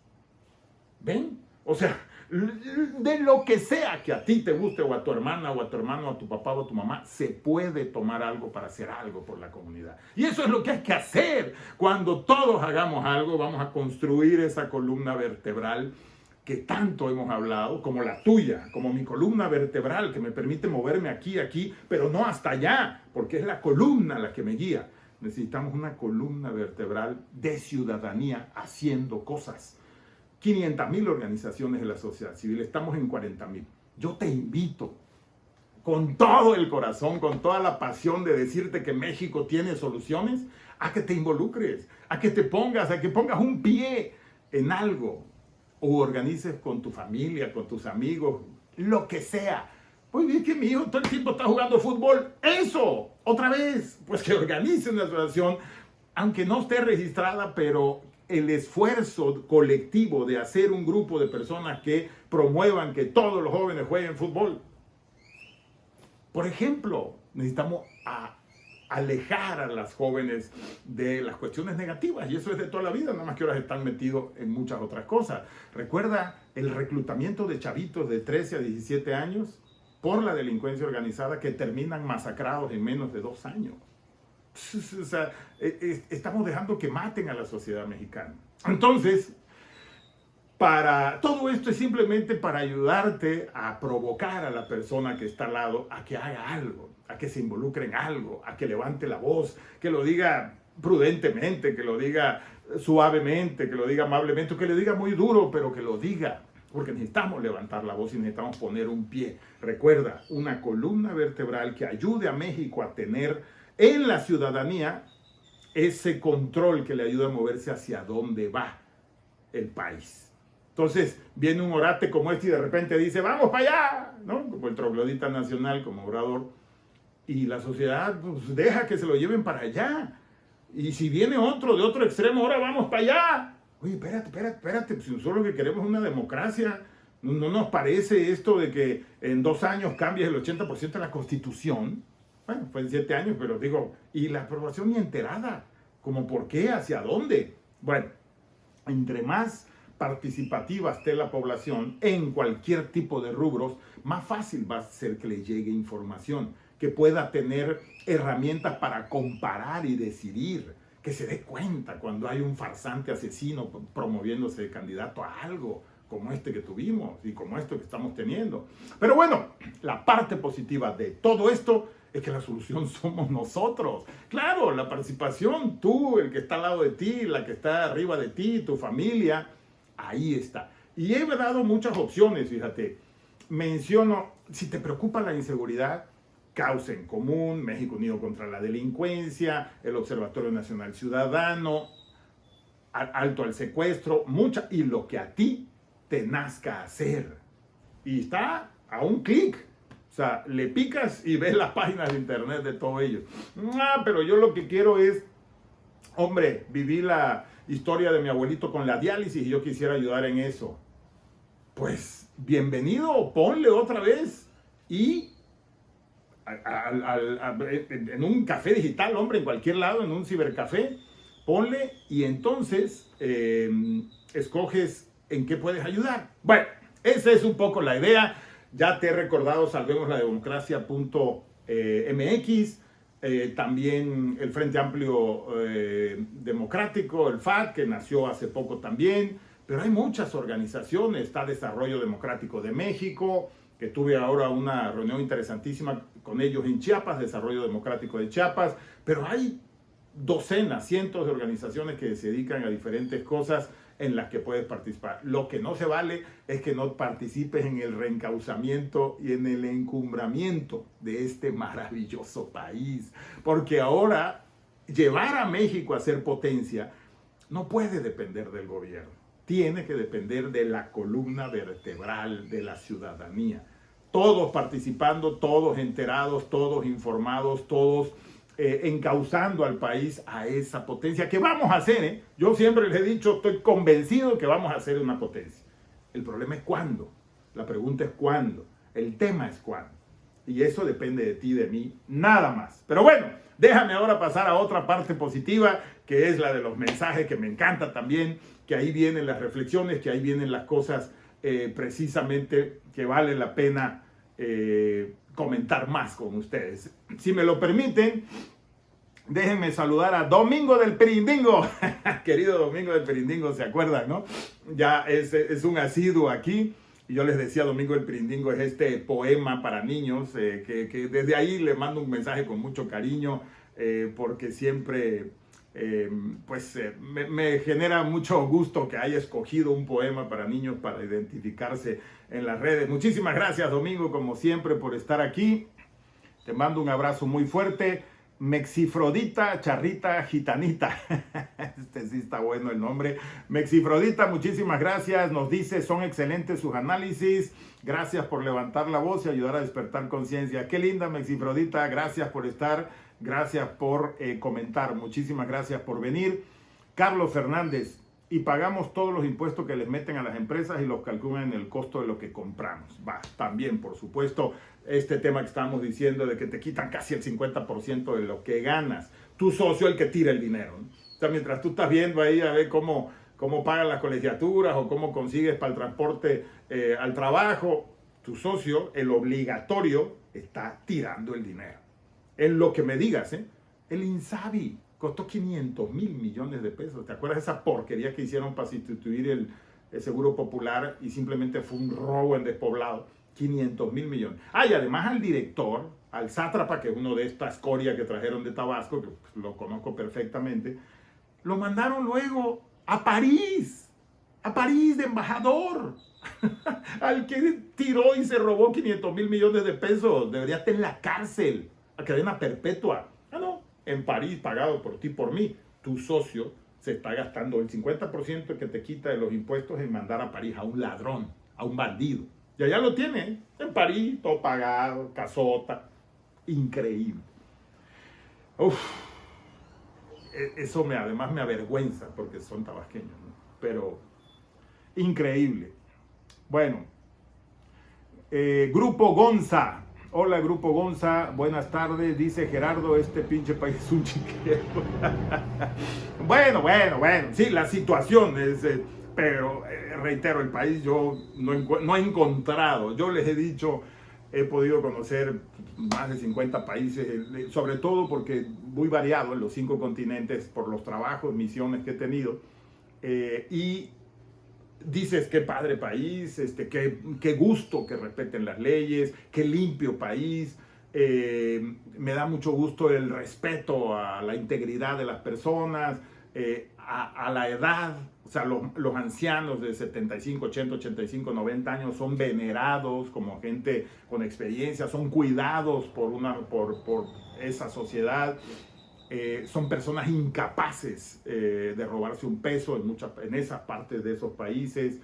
¿Ven? O sea, de lo que sea que a ti te guste, o a tu hermana, o a tu hermano, o a tu papá, o a tu mamá, se puede tomar algo para hacer algo por la comunidad. Y eso es lo que hay que hacer. Cuando todos hagamos algo, vamos a construir esa columna vertebral que tanto hemos hablado, como la tuya, como mi columna vertebral, que me permite moverme aquí, pero no hasta allá, porque es la columna la que me guía. Necesitamos una columna vertebral de ciudadanía haciendo cosas. 500,000 organizaciones de la sociedad civil, estamos en 40,000. Yo te invito con todo el corazón, con toda la pasión de decirte que México tiene soluciones, a que te involucres, a que pongas un pie en algo, o organices con tu familia, con tus amigos, lo que sea. Pues bien que mi hijo todo el tiempo está jugando fútbol, eso, otra vez, pues que organice una asociación, aunque no esté registrada, pero el esfuerzo colectivo de hacer un grupo de personas que promuevan que todos los jóvenes jueguen fútbol. Por ejemplo, necesitamos alejar a las jóvenes de las cuestiones negativas, y eso es de toda la vida, nada más que ahora están metidos en muchas otras cosas. Recuerda el reclutamiento de chavitos de 13 a 17 años por la delincuencia organizada que terminan masacrados en menos de 2 años. O sea, estamos dejando que maten a la sociedad mexicana. Entonces, todo esto es simplemente para ayudarte a provocar a la persona que está al lado a que haga algo, a que se involucre en algo, a que levante la voz, que lo diga prudentemente, que lo diga suavemente, que lo diga amablemente, que lo diga muy duro, pero que lo diga. Porque necesitamos levantar la voz y necesitamos poner un pie. Recuerda, una columna vertebral que ayude a México a tener en la ciudadanía ese control que le ayuda a moverse hacia dónde va el país. Entonces viene un orate como este y de repente dice, vamos para allá, ¿no? Como el troglodita nacional, como Obrador, y la sociedad pues, deja que se lo lleven para allá. Y si viene otro de otro extremo, ahora vamos para allá. Oye, espérate, pues nosotros lo que queremos es una democracia. ¿No nos parece esto de que en 2 años cambies el 80% de la Constitución? Bueno, fue en 7 años, pero digo, y la aprobación ni enterada. ¿Cómo por qué? ¿Hacia dónde? Bueno, entre más participativa esté la población en cualquier tipo de rubros, más fácil va a ser que le llegue información, que pueda tener herramientas para comparar y decidir, que se dé cuenta cuando hay un farsante asesino promoviéndose de candidato a algo como este que tuvimos y como esto que estamos teniendo. Pero bueno, la parte positiva de todo esto es que la solución somos nosotros. Claro, la participación, tú, el que está al lado de ti, la que está arriba de ti, tu familia, ahí está. Y he dado muchas opciones, fíjate. Menciono, si te preocupa la inseguridad, Causa en Común, México Unido contra la Delincuencia, el Observatorio Nacional Ciudadano, Alto al Secuestro, y lo que a ti te nazca hacer. Y está a un clic. O sea, le picas y ves las páginas de internet de todos ellos. Pero yo lo que quiero es, hombre, viví la historia de mi abuelito con la diálisis y yo quisiera ayudar en eso. Pues, bienvenido, ponle otra vez. Y en un café digital, hombre, en cualquier lado, en un cibercafé, ponle y entonces escoges en qué puedes ayudar. Bueno, esa es un poco la idea. Ya te he recordado salvemoslademocracia.mx, también el Frente Amplio Democrático, el FAD, que nació hace poco también, pero hay muchas organizaciones, está Desarrollo Democrático de México, que tuve ahora una reunión interesantísima con ellos en Chiapas, Desarrollo Democrático de Chiapas, pero hay docenas, cientos de organizaciones que se dedican a diferentes cosas en las que puedes participar. Lo que no se vale es que no participes en el reencauzamiento y en el encumbramiento de este maravilloso país, porque ahora llevar a México a ser potencia no puede depender del gobierno, tiene que depender de la columna vertebral de la ciudadanía. Todos participando, todos enterados, todos informados, todos encauzando al país a esa potencia que vamos a hacer, ¿eh? Yo siempre les he dicho, estoy convencido que vamos a hacer una potencia. El problema es cuándo. La pregunta es cuándo. El tema es cuándo. Y eso depende de ti, de mí, nada más. Pero bueno, déjame ahora pasar a otra parte positiva, que es la de los mensajes, que me encanta también, que ahí vienen las reflexiones, que ahí vienen las cosas precisamente que vale la pena comentar más con ustedes. Si me lo permiten, déjenme saludar a Domingo del Perindingo. Querido Domingo del Perindingo, ¿se acuerdan, no? Ya es un asiduo aquí. Y yo les decía, Domingo del Perindingo es este poema para niños, que desde ahí le mando un mensaje con mucho cariño, porque siempre me genera mucho gusto que haya escogido un poema para niños para identificarse en las redes. Muchísimas gracias, Domingo, como siempre, por estar aquí. Te mando un abrazo muy fuerte. Mexifrodita, charrita, gitanita. Este sí está bueno el nombre. Mexifrodita, muchísimas gracias. Nos dice, son excelentes sus análisis. Gracias por levantar la voz y ayudar a despertar conciencia. Qué linda, Mexifrodita. Gracias por estar. Gracias por comentar. Muchísimas gracias por venir. Carlos Fernández. Y pagamos todos los impuestos que les meten a las empresas y los calculan en el costo de lo que compramos. Va, también, por supuesto, este tema que estábamos diciendo de que te quitan casi el 50% de lo que ganas. Tu socio el que tira el dinero, ¿no? O sea, mientras tú estás viendo ahí a ver cómo pagan las colegiaturas o cómo consigues para el transporte al trabajo, tu socio, el obligatorio, está tirando el dinero. En lo que me digas, el INSABI costó 500,000 millones de pesos. ¿Te acuerdas de esa porquería que hicieron para sustituir el Seguro Popular y simplemente fue un robo en despoblado? 500,000 millones. Ah, y además al director, al sátrapa, que es uno de esta escoria que trajeron de Tabasco, que lo conozco perfectamente, lo mandaron luego a París de embajador. Al que tiró y se robó 500,000 millones de pesos. Debería estar en la cárcel, a cadena perpetua. Ah, no. En París, pagado por ti, por mí, tu socio se está gastando el 50% que te quita de los impuestos en mandar a París a un ladrón, a un bandido. Y allá lo tiene, en París, todo pagado, casota. Increíble. Uf. Eso además me avergüenza porque son tabasqueños, ¿no? Pero increíble. Bueno, Grupo Gonza. Hola, Grupo Gonza, buenas tardes. Dice Gerardo, este pinche país es un chiquero. Bueno. Sí, la situación es... pero reitero, el país yo no he encontrado. Yo les he dicho, he podido conocer más de 50 países, sobre todo porque muy variado en los 5 continentes por los trabajos, misiones que he tenido. Y dices, qué padre país, qué gusto que respeten las leyes, qué limpio país. Me da mucho gusto el respeto a la integridad de las personas, a la edad. O sea, los ancianos de 75, 80, 85, 90 años son venerados como gente con experiencia, son cuidados por esa sociedad. Son personas incapaces de robarse un peso en esas partes de esos países.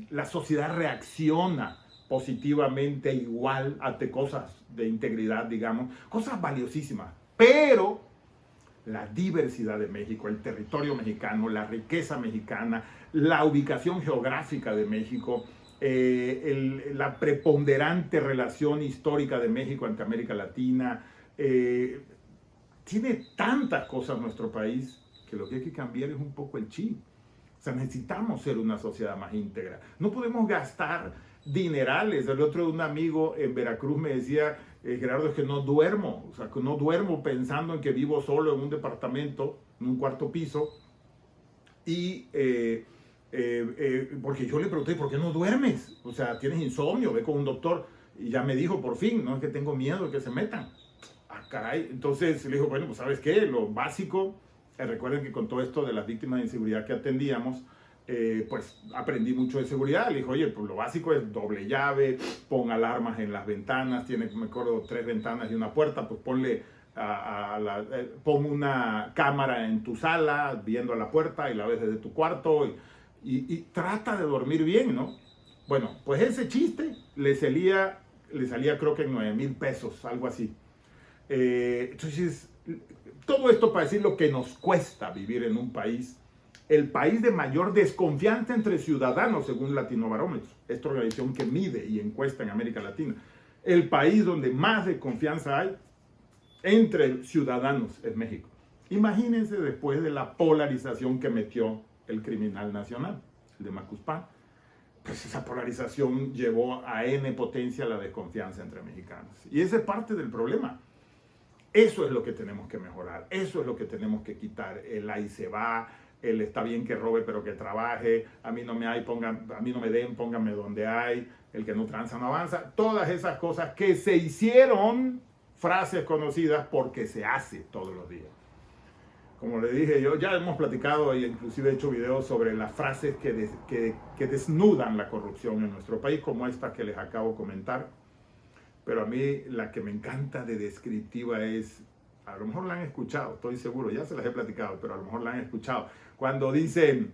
La sociedad reacciona positivamente igual ante cosas de integridad, digamos, cosas valiosísimas. Pero la diversidad de México, el territorio mexicano, la riqueza mexicana, la ubicación geográfica de México, la preponderante relación histórica de México ante América Latina, tiene tantas cosas nuestro país que lo que hay que cambiar es un poco el chip. O sea, necesitamos ser una sociedad más íntegra. No podemos gastar dinerales. El otro de un amigo en Veracruz me decía, Gerardo, es que no duermo. O sea, que no duermo pensando en que vivo solo en un departamento, en un cuarto piso. Y porque yo le pregunté, ¿por qué no duermes? O sea, ¿tienes insomnio? Ve con un doctor. Y ya me dijo, por fin, no es que tengo miedo de que se metan. Ah, caray. Entonces le dijo, bueno, pues ¿sabes qué? Lo básico, recuerden que con todo esto de las víctimas de inseguridad que atendíamos, pues aprendí mucho de seguridad. Le dijo, oye, pues lo básico es doble llave, pon alarmas en las ventanas, tiene, me acuerdo, 3 ventanas y una puerta, pues ponle pon una cámara en tu sala, viendo a la puerta y la ves desde tu cuarto y trata de dormir bien, ¿no? Bueno, pues ese chiste le salía creo que en 9,000 pesos, algo así. Entonces, todo esto para decir lo que nos cuesta vivir en un país, el país de mayor desconfianza entre ciudadanos, según Latinobarómetro, esta organización que mide y encuesta en América Latina. El país donde más desconfianza hay entre ciudadanos es México. Imagínense después de la polarización que metió el criminal nacional, el de Macuspana. Pues esa polarización llevó a N potencia la desconfianza entre mexicanos. Y esa es parte del problema. Eso es lo que tenemos que mejorar, eso es lo que tenemos que quitar. El ahí se va, el está bien que robe pero que trabaje, a mí no me den, pónganme donde hay, el que no tranza no avanza. Todas esas cosas que se hicieron frases conocidas porque se hace todos los días. Como le dije yo, ya hemos platicado e inclusive he hecho videos sobre las frases que desnudan la corrupción en nuestro país, como esta que les acabo de comentar. Pero a mí la que me encanta de descriptiva es, a lo mejor la han escuchado, estoy seguro, ya se las he platicado, pero a lo mejor la han escuchado. Cuando dicen,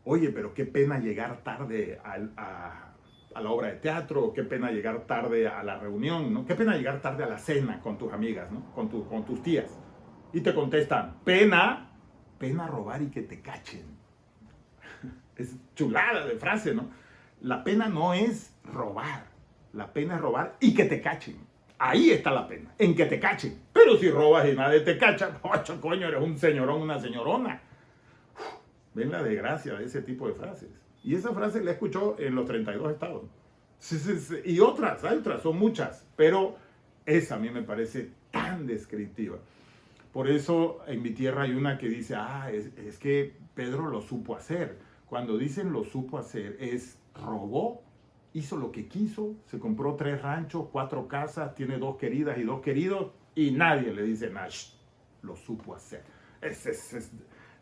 oye, pero qué pena llegar tarde a la obra de teatro, qué pena llegar tarde a la reunión, ¿no? Qué pena llegar tarde a la cena con tus amigas, ¿no? Con tus tías. Y te contestan, pena robar y que te cachen. Es chulada de frase, ¿no? La pena no es robar, la pena es robar y que te cachen. Ahí está la pena, en que te cachen. Pero si robas y nadie te cacha, ocho coño, eres un señorón, una señorona. Ven la desgracia de ese tipo de frases. Y esa frase la escuchó en los 32 estados. Y otras, hay otras, son muchas, pero esa a mí me parece tan descriptiva. Por eso en mi tierra hay una que dice, es que Pedro lo supo hacer. Cuando dicen lo supo hacer, es robó, hizo lo que quiso, se compró 3 ranchos, 4 casas, tiene 2 queridas y 2 queridos, y nadie le dice nada, lo supo hacer. Es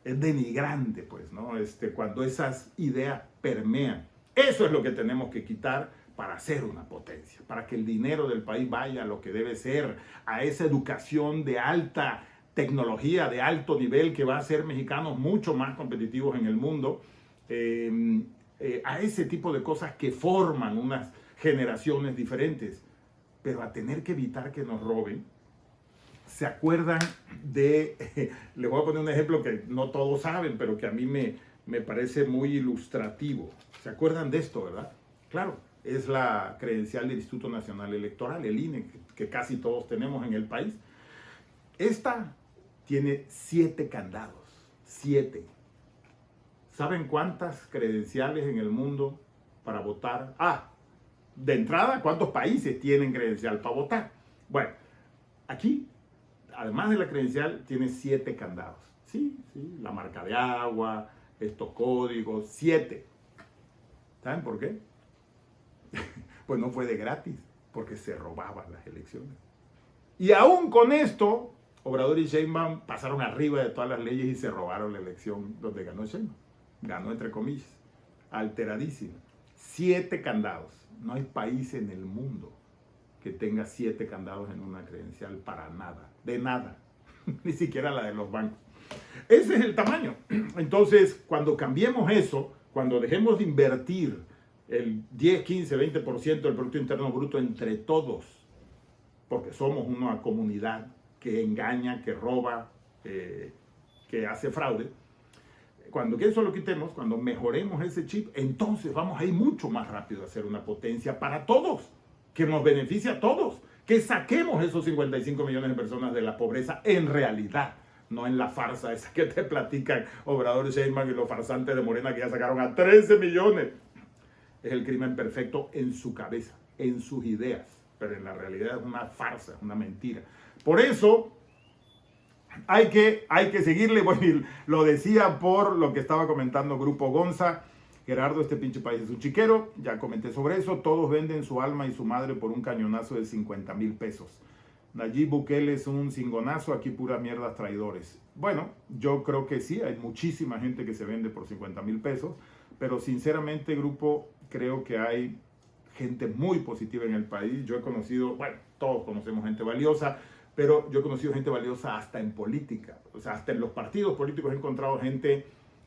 denigrante, pues, ¿no? Cuando esas ideas permean. Eso es lo que tenemos que quitar para ser una potencia, para que el dinero del país vaya a lo que debe ser, a esa educación de alta tecnología, de alto nivel, que va a hacer mexicanos mucho más competitivos en el mundo, a ese tipo de cosas que forman unas generaciones diferentes, pero a tener que evitar que nos roben. ¿Se acuerdan de, les voy a poner un ejemplo que no todos saben, pero que a mí me parece muy ilustrativo? ¿Se acuerdan de esto, verdad? Claro, es la credencial del Instituto Nacional Electoral, el INE, que casi todos tenemos en el país. Esta tiene 7 candados, 7. ¿Saben cuántas credenciales en el mundo para votar? De entrada, ¿cuántos países tienen credencial para votar? Bueno, aquí, además de la credencial, tiene 7 candados. Sí, la marca de agua, estos códigos, 7. ¿Saben por qué? Pues no fue de gratis, porque se robaban las elecciones. Y aún con esto, Obrador y Sheinbaum pasaron arriba de todas las leyes y se robaron la elección donde ganó Sheinbaum. Ganó entre comillas, alteradísimo. 7 candados. No hay país en el mundo que tenga 7 candados en una credencial para nada, de nada, ni siquiera la de los bancos. Ese es el tamaño. Entonces, cuando cambiemos eso, cuando dejemos de invertir el 10, 15, 20% del Producto Interno Bruto entre todos, porque somos una comunidad que engaña, que roba, que hace fraude, cuando eso lo quitemos, cuando mejoremos ese chip, entonces vamos a ir mucho más rápido a ser una potencia para todos, que nos beneficie a todos, que saquemos esos 55 millones de personas de la pobreza en realidad, no en la farsa esa que te platican Obrador, Sheinbaum y los farsantes de Morena que ya sacaron a 13 millones. Es el crimen perfecto en su cabeza, en sus ideas, pero en la realidad es una farsa, es una mentira. Por eso hay que seguirle. Bueno, lo decía por lo que estaba comentando Grupo Gonza. Gerardo, este pinche país es un chiquero, ya comenté sobre eso. Todos venden su alma y su madre por un cañonazo de 50,000 pesos. Nayib Bukele es un cingonazo, aquí pura mierda traidores. Bueno, yo creo que sí, hay muchísima gente que se vende por 50,000 pesos, pero sinceramente, Grupo, creo que hay gente muy positiva en el país. Yo he conocido, bueno, todos conocemos gente valiosa, pero yo he conocido gente valiosa hasta en política. O sea, hasta en los partidos políticos he encontrado gente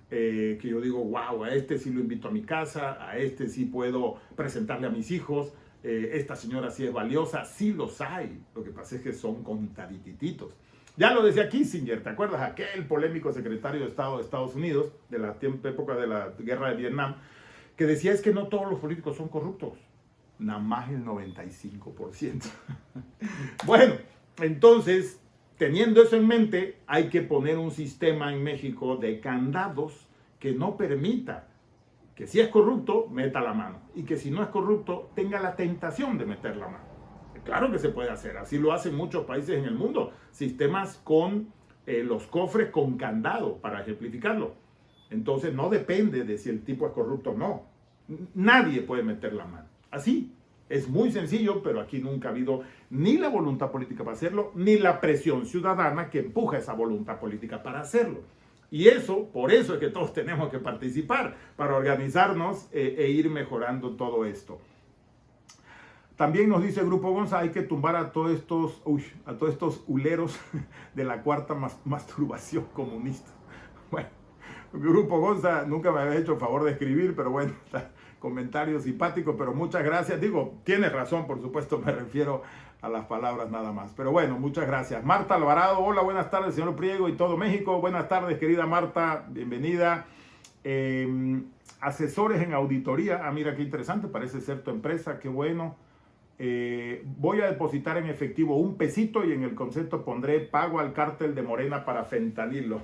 que yo digo, wow, a este sí lo invito a mi casa, a este sí puedo presentarle a mis hijos. esta señora sí es valiosa, sí los hay, lo que pasa es que son contadititos. Ya lo decía Kissinger, ¿te acuerdas? Aquel polémico secretario de Estado de Estados Unidos, de la época de la guerra de Vietnam, que decía es que no todos los políticos son corruptos, nada más el 95%. Bueno, entonces, teniendo eso en mente, hay que poner un sistema en México de candados que no permita que si es corrupto, meta la mano, y que si no es corrupto, tenga la tentación de meter la mano. Claro que se puede hacer, así lo hacen muchos países en el mundo, sistemas con los cofres con candado, para ejemplificarlo. Entonces no depende de si el tipo es corrupto o no, nadie puede meter la mano. Así, es muy sencillo, pero aquí nunca ha habido ni la voluntad política para hacerlo, ni la presión ciudadana que empuja esa voluntad política para hacerlo. Y eso, por eso es que todos tenemos que participar, para organizarnos e ir mejorando todo esto. También nos dice el Grupo Gonza, hay que tumbar a todos estos huleros de la cuarta masturbación comunista. Bueno, el Grupo Gonza nunca me había hecho el favor de escribir, pero bueno, comentarios simpáticos, pero muchas gracias. Digo, tienes razón, por supuesto, me refiero a las palabras nada más. Pero bueno, muchas gracias. Marta Alvarado, hola, buenas tardes, señor Priego y todo México. Buenas tardes, querida Marta, bienvenida. Asesores en auditoría, mira qué interesante, parece ser tu empresa, qué bueno. Voy a depositar en efectivo un pesito y en el concepto pondré pago al cártel de Morena para fentanilo.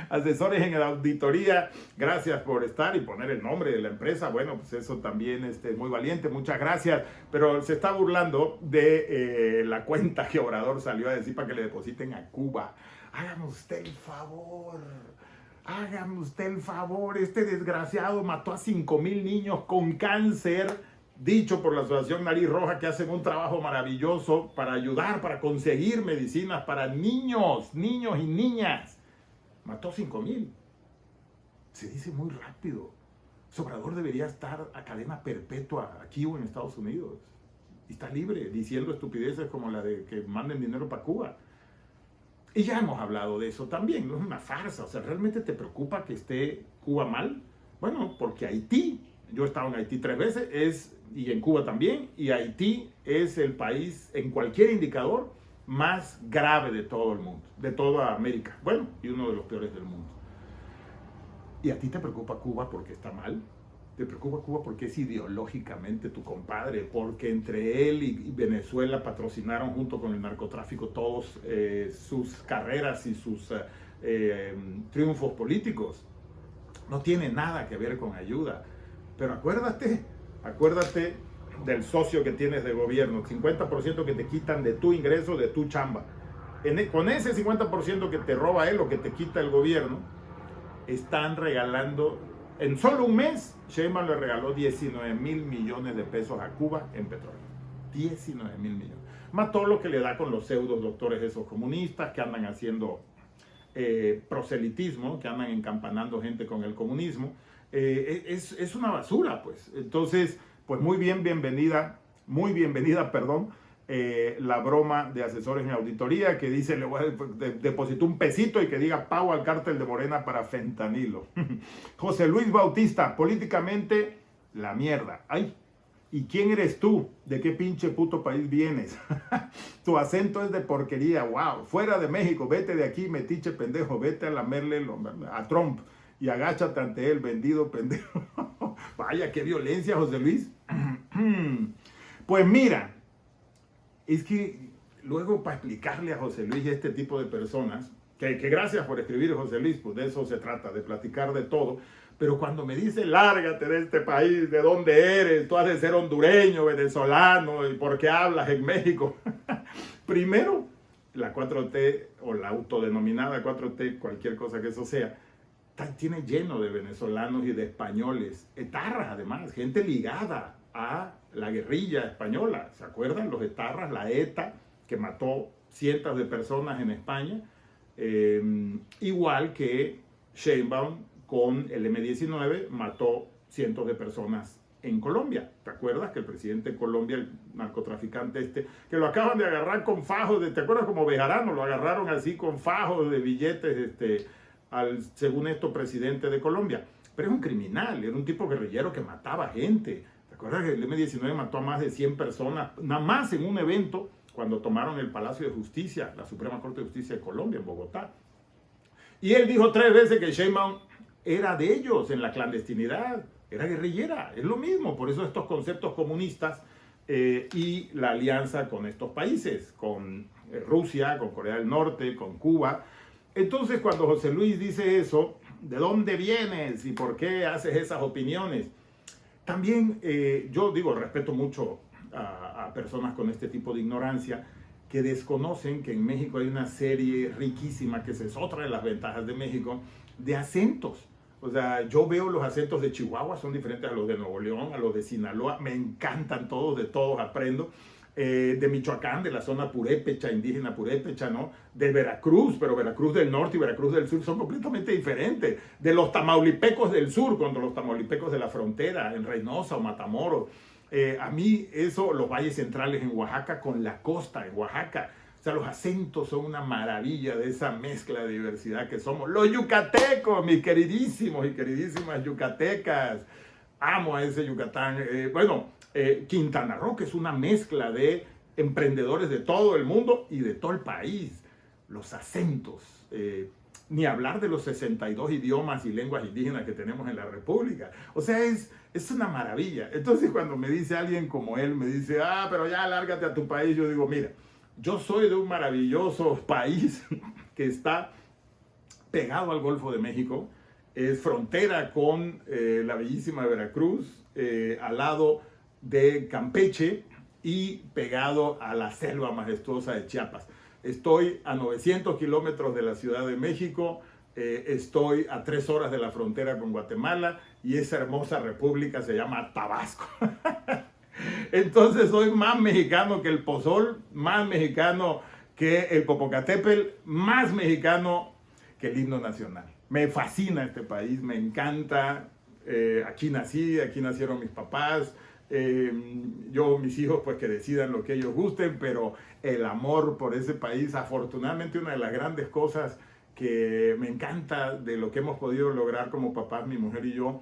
Asesores en auditoría, gracias por estar y poner el nombre de la empresa. Bueno, pues eso también es muy valiente, muchas gracias. Pero se está burlando de la cuenta que Obrador salió a decir para que le depositen a Cuba. Hágame usted el favor. Hágame usted el favor. Este desgraciado mató a 5,000 niños con cáncer, dicho por la Asociación Nariz Roja, que hacen un trabajo maravilloso para ayudar, para conseguir medicinas para niños y niñas. Mató 5,000. Se dice muy rápido. Obrador debería estar a cadena perpetua aquí o en Estados Unidos. Y está libre, diciendo estupideces como la de que manden dinero para Cuba. Y ya hemos hablado de eso también, no es una farsa. O sea, ¿realmente te preocupa que esté Cuba mal? Bueno, porque Haití, yo he estado en Haití 3 veces, y en Cuba también, y Haití es el país, en cualquier indicador, más grave de todo el mundo, de toda América. Bueno, y uno de los peores del mundo. ¿Y a ti te preocupa Cuba porque está mal? ¿Te preocupa Cuba porque es ideológicamente tu compadre? Porque entre él y Venezuela patrocinaron junto con el narcotráfico todos sus carreras y sus triunfos políticos. No tiene nada que ver con ayuda. Pero acuérdate del socio que tienes de gobierno, 50% que te quitan de tu ingreso, de tu chamba. Con ese 50% que te roba él o que te quita el gobierno, están regalando, en solo un mes, Sheinbaum le regaló 19,000 millones de pesos a Cuba en petróleo. 19,000 millones. Más todo lo que le da con los pseudos doctores esos comunistas que andan haciendo proselitismo, que andan encampanando gente con el comunismo. Es una basura, pues. Entonces, pues muy bienvenida, la broma de asesores en auditoría que dice, le voy a depositar un pesito y que diga pago al cártel de Morena para fentanilo. José Luis Bautista, políticamente, la mierda. Ay, ¿y quién eres tú? ¿De qué pinche puto país vienes? Tu acento es de porquería, wow. Fuera de México, vete de aquí, metiche pendejo, vete a lamerle a Trump y agáchate ante él, vendido pendejo. Vaya, qué violencia, José Luis. Pues mira, es que luego para explicarle a José Luis y a este tipo de personas, que gracias por escribir, José Luis, pues de eso se trata, de platicar de todo, pero cuando me dice, lárgate de este país, ¿de dónde eres? Tú has de ser hondureño, venezolano, ¿y por qué hablas en México? Primero, la 4T o la autodenominada 4T, cualquier cosa que eso sea, tiene lleno de venezolanos y de españoles, etarras además, gente ligada a la guerrilla española. ¿Se acuerdan? Los etarras, la ETA, que mató cientos de personas en España, igual que Sheinbaum con el M-19 mató cientos de personas en Colombia. ¿Te acuerdas que el presidente de Colombia, el narcotraficante que lo acaban de agarrar con fajos ¿te acuerdas como Bejarano? Lo agarraron así con fajos de billetes, según esto, presidente de Colombia. Pero es un criminal, era un tipo guerrillero que mataba gente. ¿Recuerdas que el M-19 mató a más de 100 personas, nada más en un evento, cuando tomaron el Palacio de Justicia, la Suprema Corte de Justicia de Colombia, en Bogotá? Y él dijo 3 veces que Sheinbaum era de ellos en la clandestinidad, era guerrillera, es lo mismo. Por eso estos conceptos comunistas y la alianza con estos países, con Rusia, con Corea del Norte, con Cuba. Entonces, cuando José Luis dice eso, ¿de dónde vienes y por qué haces esas opiniones? También yo digo, respeto mucho a personas con este tipo de ignorancia que desconocen que en México hay una serie riquísima, que esa es otra de las ventajas de México, de acentos. O sea, yo veo los acentos de Chihuahua, son diferentes a los de Nuevo León, a los de Sinaloa, me encantan todos, de todos aprendo. De Michoacán, de la zona purépecha, indígena purépecha, ¿no? De Veracruz, pero Veracruz del norte y Veracruz del sur son completamente diferentes. De los tamaulipecos del sur contra los tamaulipecos de la frontera, en Reynosa o Matamoros. A mí eso, los valles centrales en Oaxaca con la costa en Oaxaca. O sea, los acentos son una maravilla de esa mezcla de diversidad que somos. Los yucatecos, mis queridísimos y queridísimas yucatecas. Amo a ese Yucatán. Quintana Roo, que es una mezcla de emprendedores de todo el mundo y de todo el país. Los acentos. Ni hablar de los 62 idiomas y lenguas indígenas que tenemos en la República. O sea, es una maravilla. Entonces, cuando me dice alguien como él, me dice, pero ya lárgate a tu país, yo digo, mira, yo soy de un maravilloso país que está pegado al Golfo de México, es frontera con la bellísima Veracruz, al lado de Campeche y pegado a la selva majestuosa de Chiapas. Estoy a 900 kilómetros de la Ciudad de México, estoy a 3 horas de la frontera con Guatemala y esa hermosa república se llama Tabasco. Entonces soy más mexicano que el pozol, más mexicano que el Popocatépetl, más mexicano que el himno nacional. Me fascina este país, me encanta. Aquí nací, aquí nacieron mis papás. Mis hijos, pues que decidan lo que ellos gusten, pero el amor por ese país, afortunadamente, una de las grandes cosas que me encanta de lo que hemos podido lograr como papás, mi mujer y yo,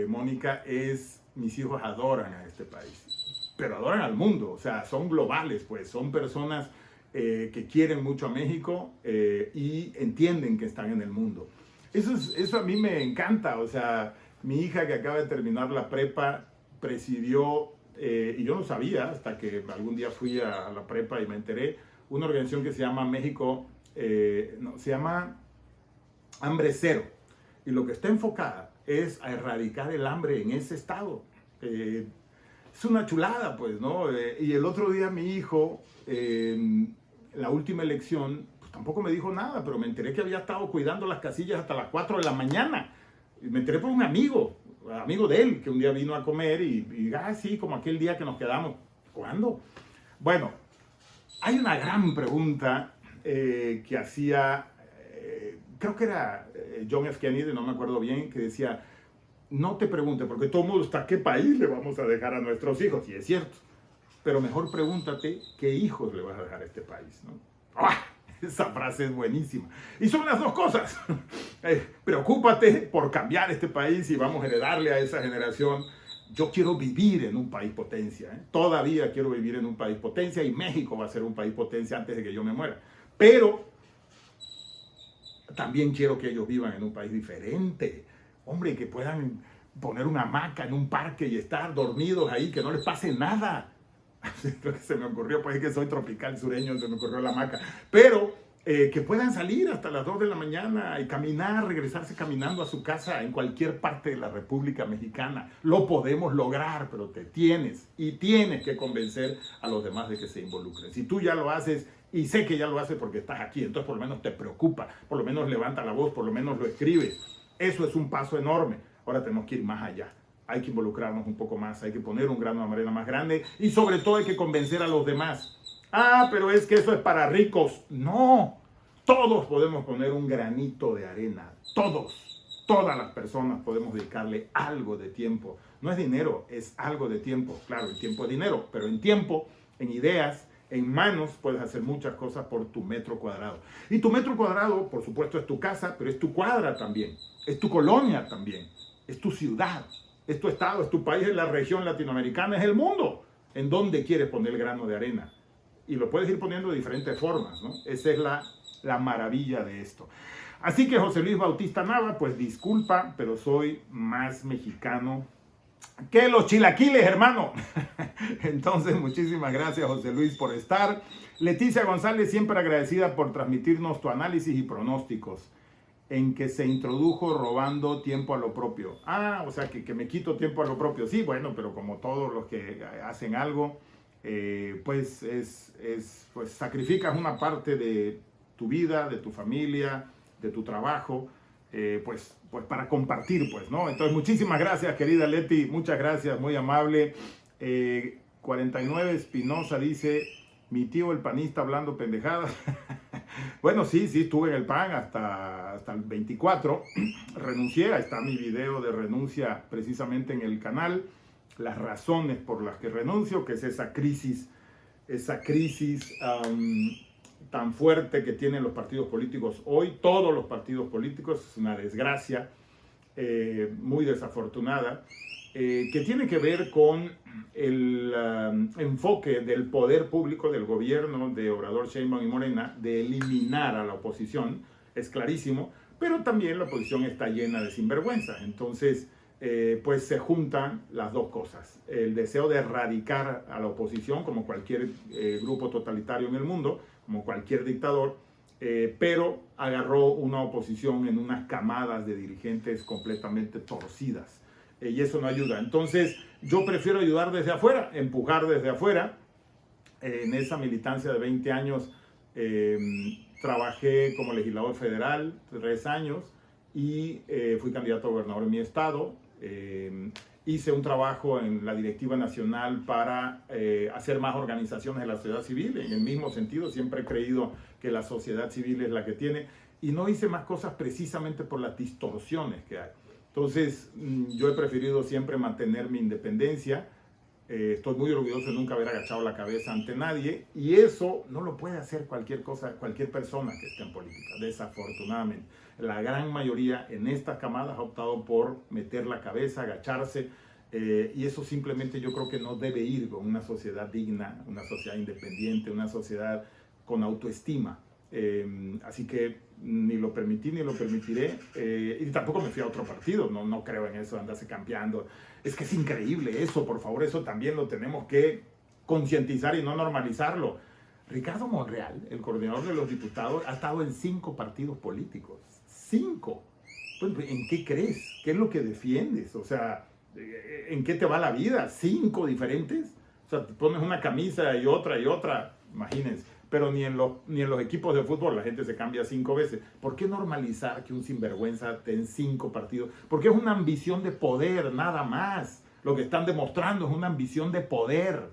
Mónica, es mis hijos adoran a este país, pero adoran al mundo. O sea, son globales, pues son personas que quieren mucho a México y entienden que están en el mundo. Eso a mí me encanta. O sea, mi hija que acaba de terminar la prepa presidió, y yo no sabía hasta que algún día fui a la prepa y me enteré, una organización que se llama se llama Hambre Cero, y lo que está enfocada es a erradicar el hambre en ese estado. Es una chulada, pues, ¿no? Y el otro día mi hijo, la última elección, pues tampoco me dijo nada, pero me enteré que había estado cuidando las casillas hasta las 4 de la mañana. Y me enteré por un amigo de él, que un día vino a comer y sí, como aquel día que nos quedamos. ¿Cuándo? Bueno, hay una gran pregunta que hacía, creo que era John F. Kennedy, no me acuerdo bien, que decía, no te preguntes, porque todo el mundo está, ¿qué país le vamos a dejar a nuestros hijos? Y es cierto, pero mejor pregúntate, ¿qué hijos le vas a dejar a este país? ¿No? ¡Ah! Esa frase es buenísima. Y son las dos cosas. Preocúpate por cambiar este país y vamos a heredarle a esa generación. Yo quiero vivir en un país potencia. Todavía quiero vivir en un país potencia y México va a ser un país potencia antes de que yo me muera. Pero también quiero que ellos vivan en un país diferente. Hombre, que puedan poner una hamaca en un parque y estar dormidos ahí, que no les pase nada. Creo que se me ocurrió, pues es que soy tropical sureño, se me ocurrió la hamaca. Pero que puedan salir hasta las 2 de la mañana y caminar, regresarse caminando a su casa en cualquier parte de la República Mexicana. Lo podemos lograr, pero tienes que convencer a los demás de que se involucren. Si tú ya lo haces, y sé que ya lo haces porque estás aquí, entonces por lo menos te preocupa, por lo menos levanta la voz, por lo menos lo escribes. Eso es un paso enorme. Ahora tenemos que ir más allá. Hay que involucrarnos un poco más, hay que poner un grano de arena más grande y sobre todo hay que convencer a los demás. Pero es que eso es para ricos. No, todos podemos poner un granito de arena. Todas las personas podemos dedicarle algo de tiempo. No es dinero, es algo de tiempo. Claro, el tiempo es dinero, pero en tiempo, en ideas, en manos, puedes hacer muchas cosas por tu metro cuadrado. Y tu metro cuadrado, por supuesto, es tu casa, pero es tu cuadra también. Es tu colonia también. Es tu ciudad. es tu estado, es tu país, es la región latinoamericana, es el mundo. ¿En dónde quieres poner el grano de arena? Y lo puedes ir poniendo de diferentes formas, ¿no? Esa es la maravilla de esto. Así que José Luis Bautista Nava, pues disculpa, pero soy más mexicano que los chilaquiles, hermano. Entonces, muchísimas gracias, José Luis, por estar. Leticia González, siempre agradecida por transmitirnos tu análisis y pronósticos, en que se introdujo robando tiempo a lo propio. Ah, o sea, que me quito tiempo a lo propio. Sí, bueno, pero como todos los que hacen algo, pues sacrificas una parte de tu vida, de tu familia, de tu trabajo, pues para compartir, pues, ¿no? Entonces, muchísimas gracias, querida Leti, muchas gracias, muy amable. 49 Espinosa dice, mi tío el panista hablando pendejadas. Bueno, sí, estuve en el PAN hasta el 24, renuncié, ahí está mi video de renuncia precisamente en el canal, las razones por las que renuncio, que es esa crisis tan fuerte que tienen los partidos políticos hoy, todos los partidos políticos, es una desgracia muy desafortunada, que tiene que ver con el enfoque del poder público, del gobierno de Obrador, Sheinbaum y Morena, de eliminar a la oposición, es clarísimo, pero también la oposición está llena de sinvergüenzas. Entonces, pues se juntan las dos cosas. El deseo de erradicar a la oposición, como cualquier grupo totalitario en el mundo, como cualquier dictador, pero agarró una oposición en unas camadas de dirigentes completamente torcidas. Y eso no ayuda. Entonces, yo prefiero ayudar desde afuera, empujar desde afuera. En esa militancia de 20 años, trabajé como legislador federal 3 años y fui candidato a gobernador en mi estado. Hice un trabajo en la directiva nacional para hacer más organizaciones de la sociedad civil. En el mismo sentido, siempre he creído que la sociedad civil es la que tiene. Y no hice más cosas precisamente por las distorsiones que hay. Entonces, yo he preferido siempre mantener mi independencia. Estoy muy orgulloso de nunca haber agachado la cabeza ante nadie. Y eso no lo puede hacer cualquier persona que esté en política, desafortunadamente. La gran mayoría en estas camadas ha optado por meter la cabeza, agacharse. Y eso simplemente yo creo que no debe ir con una sociedad digna, una sociedad independiente, una sociedad con autoestima. Así que ni lo permití ni lo permitiré, y tampoco me fui a otro partido, no creo en eso, andarse cambiando. Es que es increíble eso, por favor, eso también lo tenemos que concientizar y no normalizarlo. Ricardo Monreal, el coordinador de los diputados, ha estado en 5 partidos políticos. 5. ¿En qué crees? ¿Qué es lo que defiendes? O sea, ¿en qué te va la vida? 5 diferentes. O sea, te pones una camisa y otra, imagínense. Pero ni en los equipos de fútbol la gente se cambia 5 veces. ¿Por qué normalizar que un sinvergüenza tenga 5 partidos? Porque es una ambición de poder, nada más. Lo que están demostrando es una ambición de poder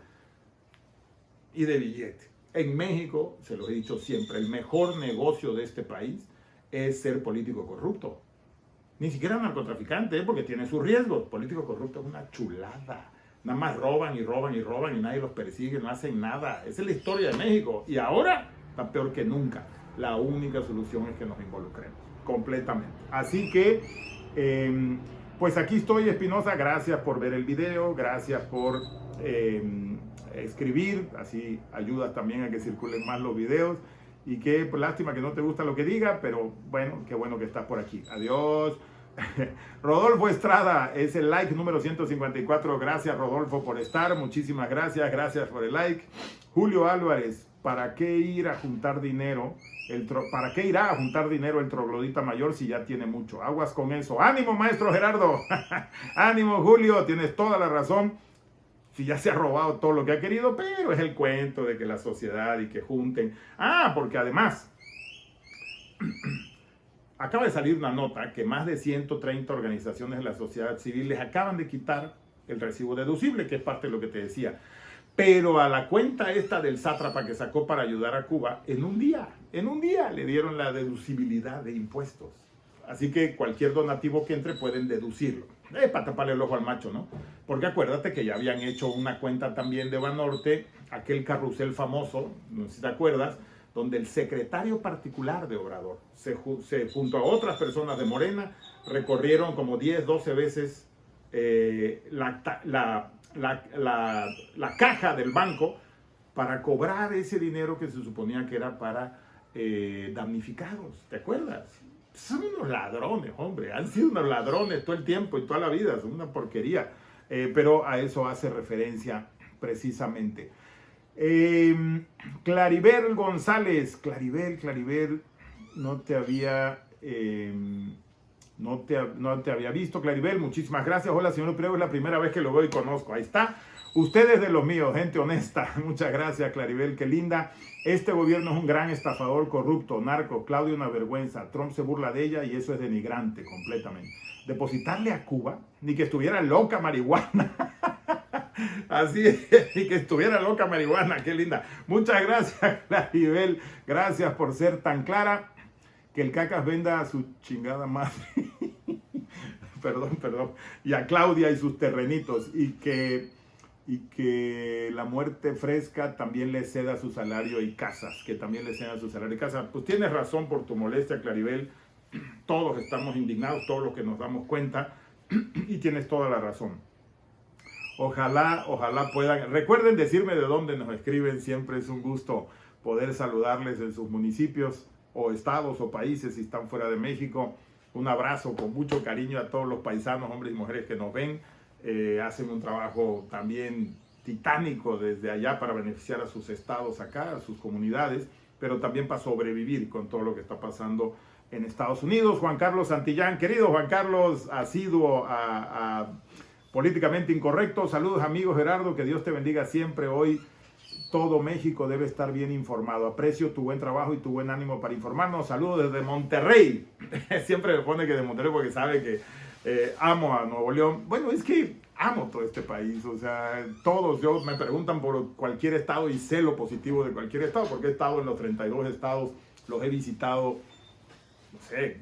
y de billete. En México, se lo he dicho siempre, el mejor negocio de este país es ser político corrupto. Ni siquiera narcotraficante, porque tiene sus riesgos. Político corrupto es una chulada. Nada más roban y nadie los persigue, no hacen nada. Esa es la historia de México. Y ahora está peor que nunca. La única solución es que nos involucremos completamente. Así que, pues aquí estoy, Espinosa. Gracias por ver el video. Gracias por escribir. Así ayudas también a que circulen más los videos. Y qué lástima que no te gusta lo que diga, pero bueno, qué bueno que estás por aquí. Adiós. Rodolfo Estrada es el like número 154. Gracias, Rodolfo, por estar. Muchísimas gracias. Gracias por el like. Julio Álvarez, ¿para qué ir a juntar dinero? ¿Para qué irá a juntar dinero el troglodita mayor si ya tiene mucho? Aguas con eso. ¡Ánimo, maestro Gerardo! ¡Ánimo, Julio! Tienes toda la razón. Si ya se ha robado todo lo que ha querido, pero es el cuento de que la sociedad y que junten. Porque además acaba de salir una nota que más de 130 organizaciones de la sociedad civil les acaban de quitar el recibo deducible, que es parte de lo que te decía. Pero a la cuenta esta del sátrapa que sacó para ayudar a Cuba, en un día le dieron la deducibilidad de impuestos. Así que cualquier donativo que entre pueden deducirlo. Para taparle el ojo al macho, ¿no? Porque acuérdate que ya habían hecho una cuenta también de Banorte, aquel carrusel famoso, no sé si te acuerdas, donde el secretario particular de Obrador junto a otras personas de Morena recorrieron como 10, 12 veces la caja del banco para cobrar ese dinero que se suponía que era para damnificados. ¿Te acuerdas? Son unos ladrones, hombre. Han sido unos ladrones todo el tiempo y toda la vida. Son una porquería. Pero a eso hace referencia precisamente. Claribel González. Claribel, no te había visto, Claribel, muchísimas gracias. Hola, señor Priego, es la primera vez que lo veo y conozco. Ahí está. Ustedes de los míos, gente honesta. Muchas gracias, Claribel, qué linda. Este gobierno es un gran estafador, corrupto, narco. Claudia una vergüenza. Trump se burla de ella y eso es denigrante completamente. Depositarle a Cuba, ni que estuviera loca marihuana. Así es, ni que estuviera loca marihuana, qué linda. Muchas gracias, Claribel. Gracias por ser tan clara. Que el Cacas venda a su chingada madre. Perdón. Y a Claudia y sus terrenitos. Y que la muerte fresca también le ceda su salario y casas. Que también le ceda su salario y casas. Pues tienes razón por tu molestia, Claribel. Todos estamos indignados, todos los que nos damos cuenta. Y tienes toda la razón. Ojalá puedan. Recuerden decirme de dónde nos escriben. Siempre es un gusto poder saludarles en sus municipios o estados o países si están fuera de México. Un abrazo con mucho cariño a todos los paisanos, hombres y mujeres que nos ven. Hacen un trabajo también titánico desde allá para beneficiar a sus estados acá, a sus comunidades, pero también para sobrevivir con todo lo que está pasando en Estados Unidos. Juan Carlos Santillán, querido Juan Carlos, asiduo a Políticamente Incorrecto. Saludos, amigo Gerardo, que Dios te bendiga siempre. Hoy todo México debe estar bien informado. Aprecio tu buen trabajo y tu buen ánimo para informarnos. Saludos desde Monterrey. Siempre me pone que de Monterrey porque sabe que amo a Nuevo León. Bueno, es que amo todo este país. O sea, todos me preguntan por cualquier estado y sé lo positivo de cualquier estado porque he estado en los 32 estados, los he visitado, no sé,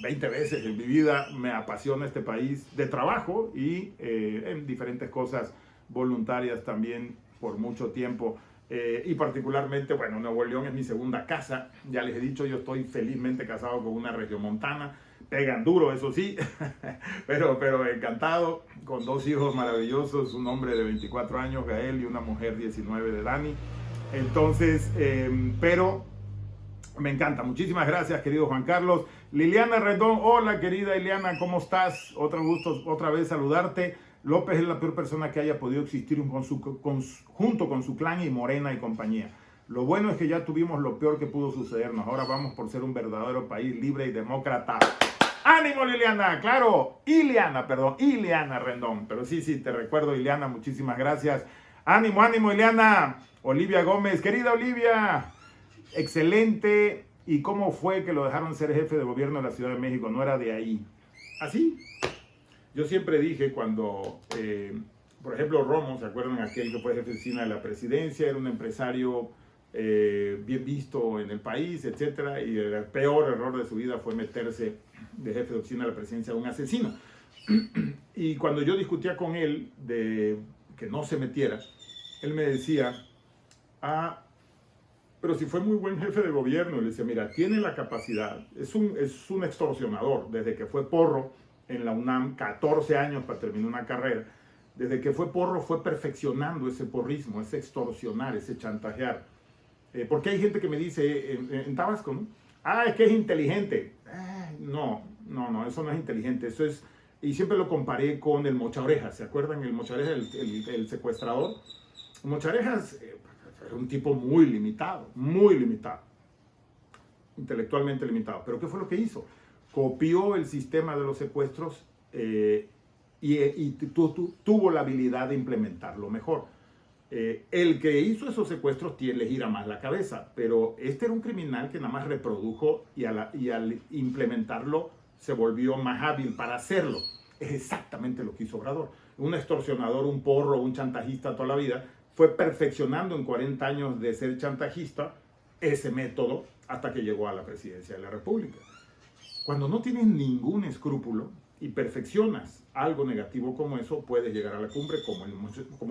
20 veces en mi vida. Me apasiona este país de trabajo y en diferentes cosas voluntarias también por mucho tiempo, y particularmente, bueno, Nuevo León es mi segunda casa. Ya les he dicho, yo estoy felizmente casado con una regiomontana. Pegan duro, eso sí, pero encantado, con dos hijos maravillosos, un hombre de 24 años, Gael, y una mujer 19 de Dani. Entonces, pero me encanta. Muchísimas gracias, querido Juan Carlos. Liliana Rendón, hola querida Liliana, ¿cómo estás? Otro gusto otra vez saludarte. López es la peor persona que haya podido existir junto con su clan y Morena y compañía. Lo bueno es que ya tuvimos lo peor que pudo sucedernos. Ahora vamos por ser un verdadero país libre y demócrata. ¡Ánimo, Liliana! ¡Claro! Ileana Rendón. Pero sí, te recuerdo, Ileana, muchísimas gracias. ¡Ánimo, Ileana! Olivia Gómez, querida Olivia, excelente. ¿Y cómo fue que lo dejaron ser jefe de gobierno de la Ciudad de México? No era de ahí. ¿Así? Yo siempre dije cuando, por ejemplo, Romo, ¿se acuerdan? Aquel que fue jefe de oficina de la presidencia, era un empresario bien visto en el país, etcétera, y el peor error de su vida fue meterse de jefe de oficina de la presidencia de un asesino. Y cuando yo discutía con él de que no se metiera, él me decía, pero si fue muy buen jefe de gobierno. Le decía, mira, tiene la capacidad, es un extorsionador, desde que fue porro en la UNAM, 14 años para terminar una carrera. Desde que fue porro fue perfeccionando ese porrismo, ese extorsionar, ese chantajear. Porque hay gente que me dice en Tabasco, ¿no? Es que es inteligente. No, eso no es inteligente. Eso es, y siempre lo comparé con el Mocha Orejas. ¿Se acuerdan? El Mocha Orejas, el secuestrador. El Mocha Orejas era un tipo muy limitado, intelectualmente limitado. Pero ¿qué fue lo que hizo? Copió el sistema de los secuestros y tuvo la habilidad de implementarlo mejor. El que hizo esos secuestros le gira más la cabeza, pero este era un criminal que nada más reprodujo y al implementarlo se volvió más hábil para hacerlo. Es exactamente lo que hizo Obrador. Un extorsionador, un porro, un chantajista toda la vida, fue perfeccionando en 40 años de ser chantajista ese método hasta que llegó a la presidencia de la República. Cuando no tienes ningún escrúpulo y perfeccionas algo negativo como eso, puedes llegar a la cumbre como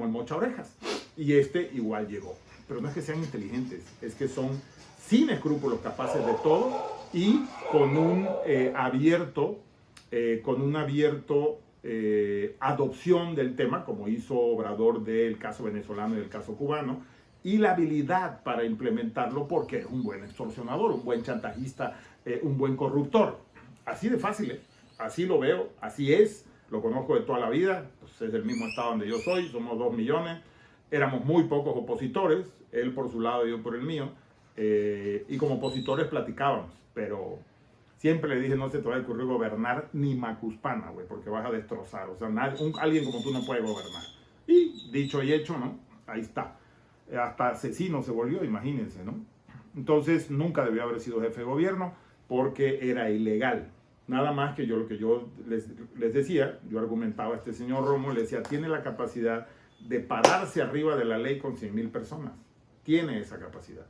el Mocha Orejas. Y igual llegó. Pero no es que sean inteligentes, es que son sin escrúpulos capaces de todo y con un abierto adopción del tema, como hizo Obrador del caso venezolano y del caso cubano, y la habilidad para implementarlo porque es un buen extorsionador, un buen chantajista, un buen corruptor. Así de fácil, ¿eh? Así lo veo, así es, lo conozco de toda la vida, pues es del mismo estado donde yo soy, somos 2 millones, éramos muy pocos opositores, él por su lado y yo por el mío, y como opositores platicábamos, pero siempre le dije, no se te va a ocurrir gobernar ni Macuspana, güey, porque vas a destrozar, o sea, alguien como tú no puede gobernar. Y dicho y hecho, ¿no? Ahí está. Hasta asesino se volvió, imagínense, ¿no? Entonces nunca debió haber sido jefe de gobierno porque era ilegal. Nada más que lo que yo les decía, yo argumentaba a este señor Romo, le decía, tiene la capacidad de pararse arriba de la ley con 100,000 personas. Tiene esa capacidad.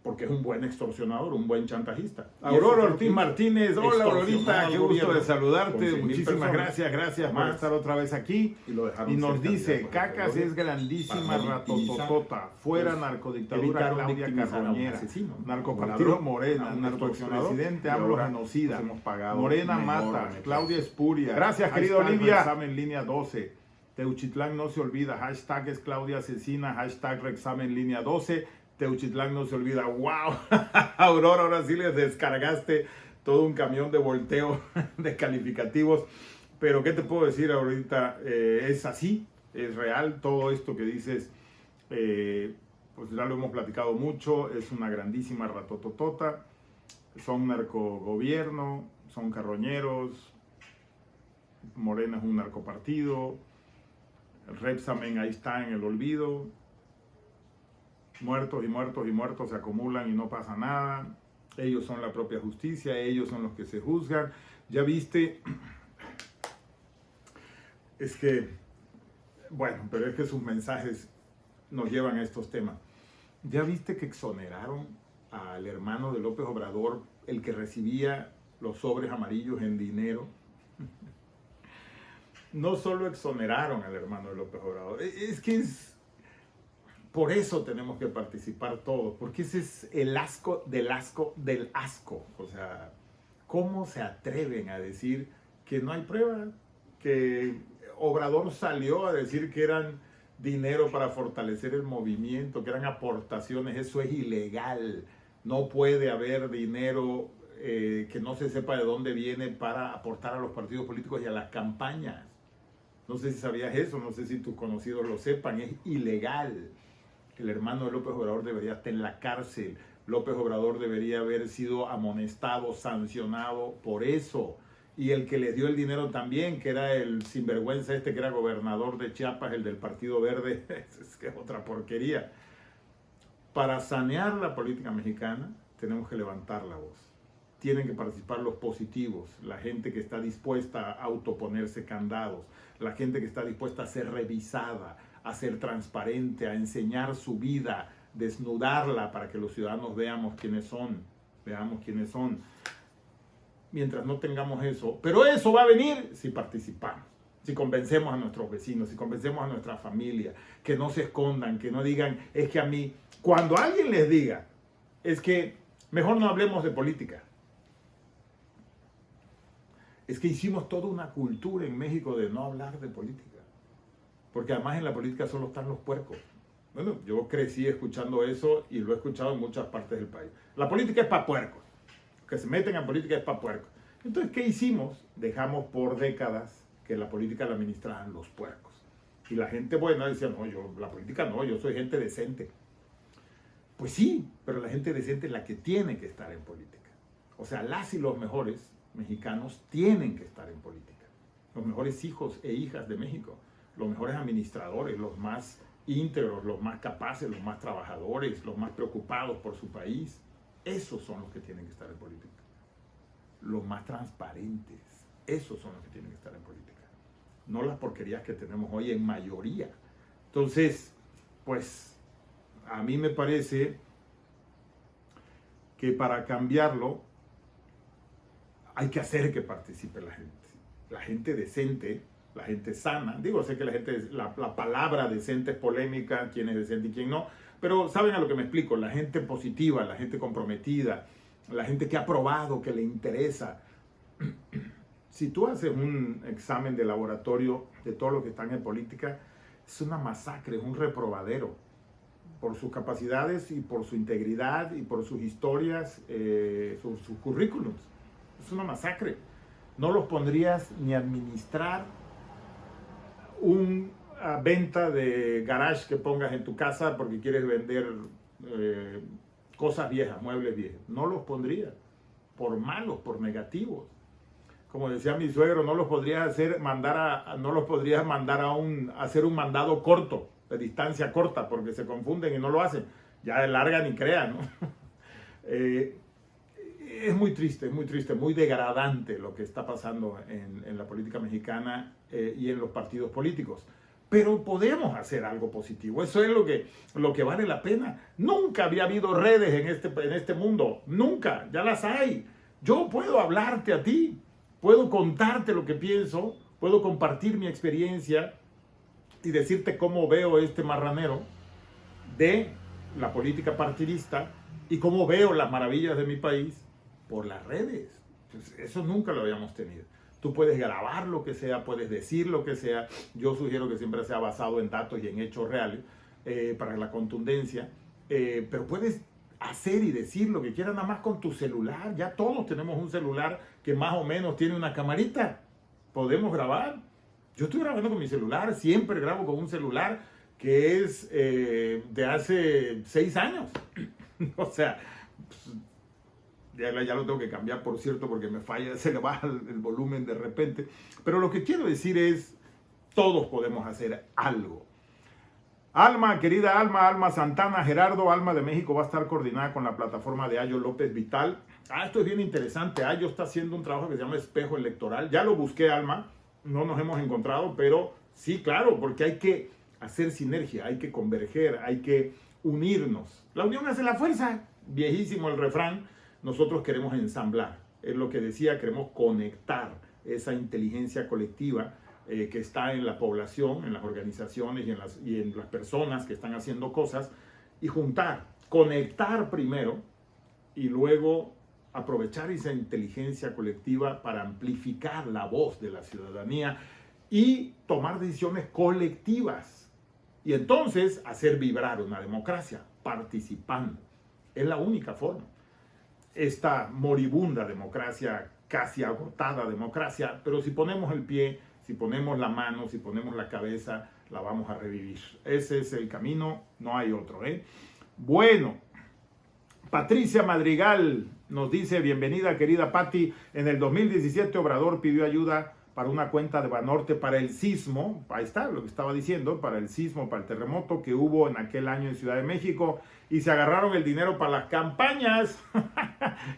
Porque es un buen extorsionador, un buen chantajista. Aurora Ortiz Martínez, hola Aurorita, qué gusto de saludarte, muchísimas gracias por estar otra vez aquí. Y nos dice, Cacas es grandísima ratototota, fuera narcodictadura Claudia Carroñera, narcopartido Morena, narcoexpresidente AMLO genocida, Morena mata, Claudia Espuria. Gracias querido Olivia. Examen línea 12, Teuchitlán no se olvida, hashtag es Claudia asesina, hashtag Rexamen línea 12. Teuchitlán no se olvida. ¡Wow! Aurora, ahora sí les descargaste todo un camión de volteo de calificativos. Pero, ¿qué te puedo decir ahorita? Es así, es real. Todo esto que dices, pues ya lo hemos platicado mucho. Es una grandísima ratototota. Son narcogobierno, son carroñeros. Morena es un narcopartido. Repsamen ahí está en el olvido. Muertos y muertos y muertos se acumulan y no pasa nada. Ellos son la propia justicia, ellos son los que se juzgan. Ya viste, es que, bueno, pero es que sus mensajes nos llevan a estos temas. Ya viste que exoneraron al hermano de López Obrador, el que recibía los sobres amarillos en dinero. No solo exoneraron al hermano de López Obrador, es que es... Por eso tenemos que participar todos, porque ese es el asco del asco del asco. O sea, ¿cómo se atreven a decir que no hay prueba? Que Obrador salió a decir que eran dinero para fortalecer el movimiento, que eran aportaciones. Eso es ilegal. No puede haber dinero que no se sepa de dónde viene para aportar a los partidos políticos y a las campañas. No sé si sabías eso, no sé si tus conocidos lo sepan, es ilegal. El hermano de López Obrador debería estar en la cárcel. López Obrador debería haber sido amonestado, sancionado por eso. Y el que les dio el dinero también, que era el sinvergüenza este que era gobernador de Chiapas, el del Partido Verde, es que es otra porquería. Para sanear la política mexicana tenemos que levantar la voz. Tienen que participar los positivos, la gente que está dispuesta a autoponerse candados, la gente que está dispuesta a ser revisada, a ser transparente, a enseñar su vida, desnudarla para que los ciudadanos veamos quiénes son. Mientras no tengamos eso, pero eso va a venir si participamos, si convencemos a nuestros vecinos, si convencemos a nuestra familia, que no se escondan, que no digan, es que a mí, cuando alguien les diga, es que mejor no hablemos de política. Es que hicimos toda una cultura en México de no hablar de política. Porque además en la política solo están los puercos. Bueno, yo crecí escuchando eso y lo he escuchado en muchas partes del país. La política es para puercos. Que se meten en política es para puercos. Entonces, ¿qué hicimos? Dejamos por décadas que la política la administraban los puercos. Y la gente buena decía, no, la política no, yo soy gente decente. Pues sí, pero la gente decente es la que tiene que estar en política. O sea, las y los mejores mexicanos tienen que estar en política. Los mejores hijos e hijas de México. Los mejores administradores, los más íntegros, los más capaces, los más trabajadores, los más preocupados por su país. Esos son los que tienen que estar en política. Los más transparentes. Esos son los que tienen que estar en política. No las porquerías que tenemos hoy en mayoría. Entonces, pues, a mí me parece que para cambiarlo hay que hacer que participe la gente. La gente decente, la gente sana. Digo, sé que la palabra decente es polémica, quién es decente y quién no, pero saben a lo que me explico. La gente positiva, la gente comprometida, la gente que ha probado, que le interesa, Si tú haces un examen de laboratorio de todo lo que están en política, es una masacre, es un reprobadero por sus capacidades y por su integridad y por sus historias, sus currículums. Es una masacre. No los pondrías ni a administrar una venta de garage que pongas en tu casa porque quieres vender cosas viejas, muebles viejos. No los pondrías por malos, por negativos. Como decía mi suegro, no los podrías mandar a hacer un mandado corto, de distancia corta, porque se confunden y no lo hacen. Ya de larga ni crea, ¿no? Es muy triste, muy degradante lo que está pasando en la política mexicana y en los partidos políticos. Pero podemos hacer algo positivo. Eso es lo que vale la pena. Nunca había habido redes en este mundo. Nunca. Ya las hay. Yo puedo hablarte a ti. Puedo contarte lo que pienso. Puedo compartir mi experiencia y decirte cómo veo este marranero de la política partidista y cómo veo las maravillas de mi país por las redes. Pues eso nunca lo habíamos tenido. Tú puedes grabar lo que sea, puedes decir lo que sea. Yo sugiero que siempre sea basado en datos y en hechos reales para la contundencia. Pero puedes hacer y decir lo que quieras nada más con tu celular. Ya todos tenemos un celular que más o menos tiene una camarita. Podemos grabar. Yo estoy grabando con mi celular. Siempre grabo con un celular que es de hace 6 años. O sea... Ya lo tengo que cambiar, por cierto, porque me falla, se le baja el volumen de repente. Pero lo que quiero decir es, todos podemos hacer algo. Alma, querida Alma Santana, Gerardo, Alma de México va a estar coordinada con la plataforma de Ayo López Vital. Esto es bien interesante. Ayo está haciendo un trabajo que se llama Espejo Electoral. Ya lo busqué, Alma, no nos hemos encontrado, pero sí, claro, porque hay que hacer sinergia, hay que converger, hay que unirnos. La unión hace la fuerza. Viejísimo el refrán. Nosotros queremos ensamblar, es lo que decía, queremos conectar esa inteligencia colectiva que está en la población, en las organizaciones y en las personas que están haciendo cosas y juntar, conectar primero y luego aprovechar esa inteligencia colectiva para amplificar la voz de la ciudadanía y tomar decisiones colectivas y entonces hacer vibrar una democracia participando. Es la única forma. Esta moribunda democracia, casi agotada democracia, pero si ponemos el pie, si ponemos la mano, si ponemos la cabeza, la vamos a revivir. Ese es el camino, no hay otro, ¿eh? Bueno, Patricia Madrigal nos dice, bienvenida querida Pati, en el 2017 Obrador pidió ayuda para una cuenta de Banorte para el sismo, ahí está lo que estaba diciendo, para el sismo, para el terremoto que hubo en aquel año en Ciudad de México, y se agarraron el dinero para las campañas.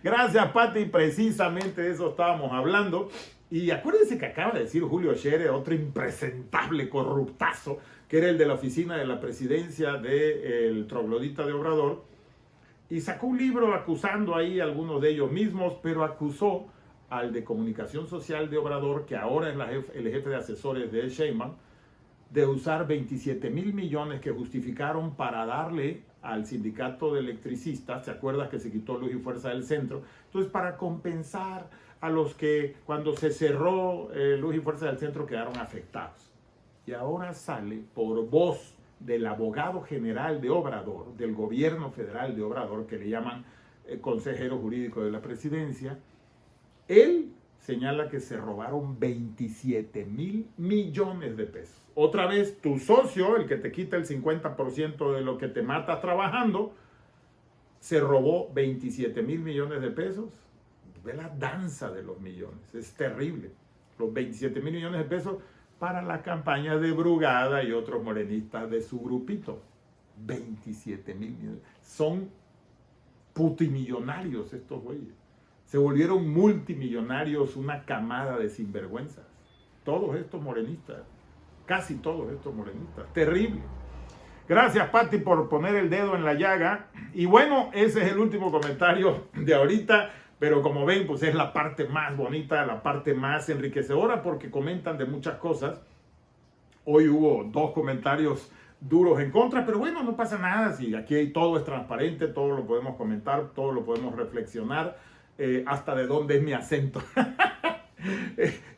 Gracias, Pati, precisamente de eso estábamos hablando. Y acuérdense que acaba de decir Julio Scherer, otro impresentable corruptazo, que era el de la oficina de la presidencia del troglodita de Obrador, y sacó un libro acusando ahí a algunos de ellos mismos, pero acusó al de comunicación social de Obrador, que ahora es el jefe de asesores de Sheinbaum, de usar 27 mil millones que justificaron para darle al sindicato de electricistas, ¿te acuerdas que se quitó Luz y Fuerza del Centro? Entonces, para compensar a los que cuando se cerró Luz y Fuerza del Centro quedaron afectados. Y ahora sale por voz del abogado general de Obrador, del gobierno federal de Obrador, que le llaman consejero jurídico de la presidencia. Él señala que se robaron 27 mil millones de pesos. Otra vez, tu socio, el que te quita el 50% de lo que te matas trabajando, se robó 27 mil millones de pesos. Ve la danza de los millones, es terrible. Los 27 mil millones de pesos para la campaña de Brugada y otros morenistas de su grupito. 27 mil millones. Son putimillonarios estos güeyes. Se volvieron multimillonarios, una camada de sinvergüenzas. Todos estos morenistas, casi todos estos morenistas. Terrible. Gracias, Pati, por poner el dedo en la llaga. Y bueno, ese es el último comentario de ahorita. Pero como ven, pues es la parte más bonita, la parte más enriquecedora, porque comentan de muchas cosas. Hoy hubo 2 comentarios duros en contra, pero bueno, no pasa nada. Si aquí todo es transparente, todo lo podemos comentar, todo lo podemos reflexionar. Hasta de dónde es mi acento.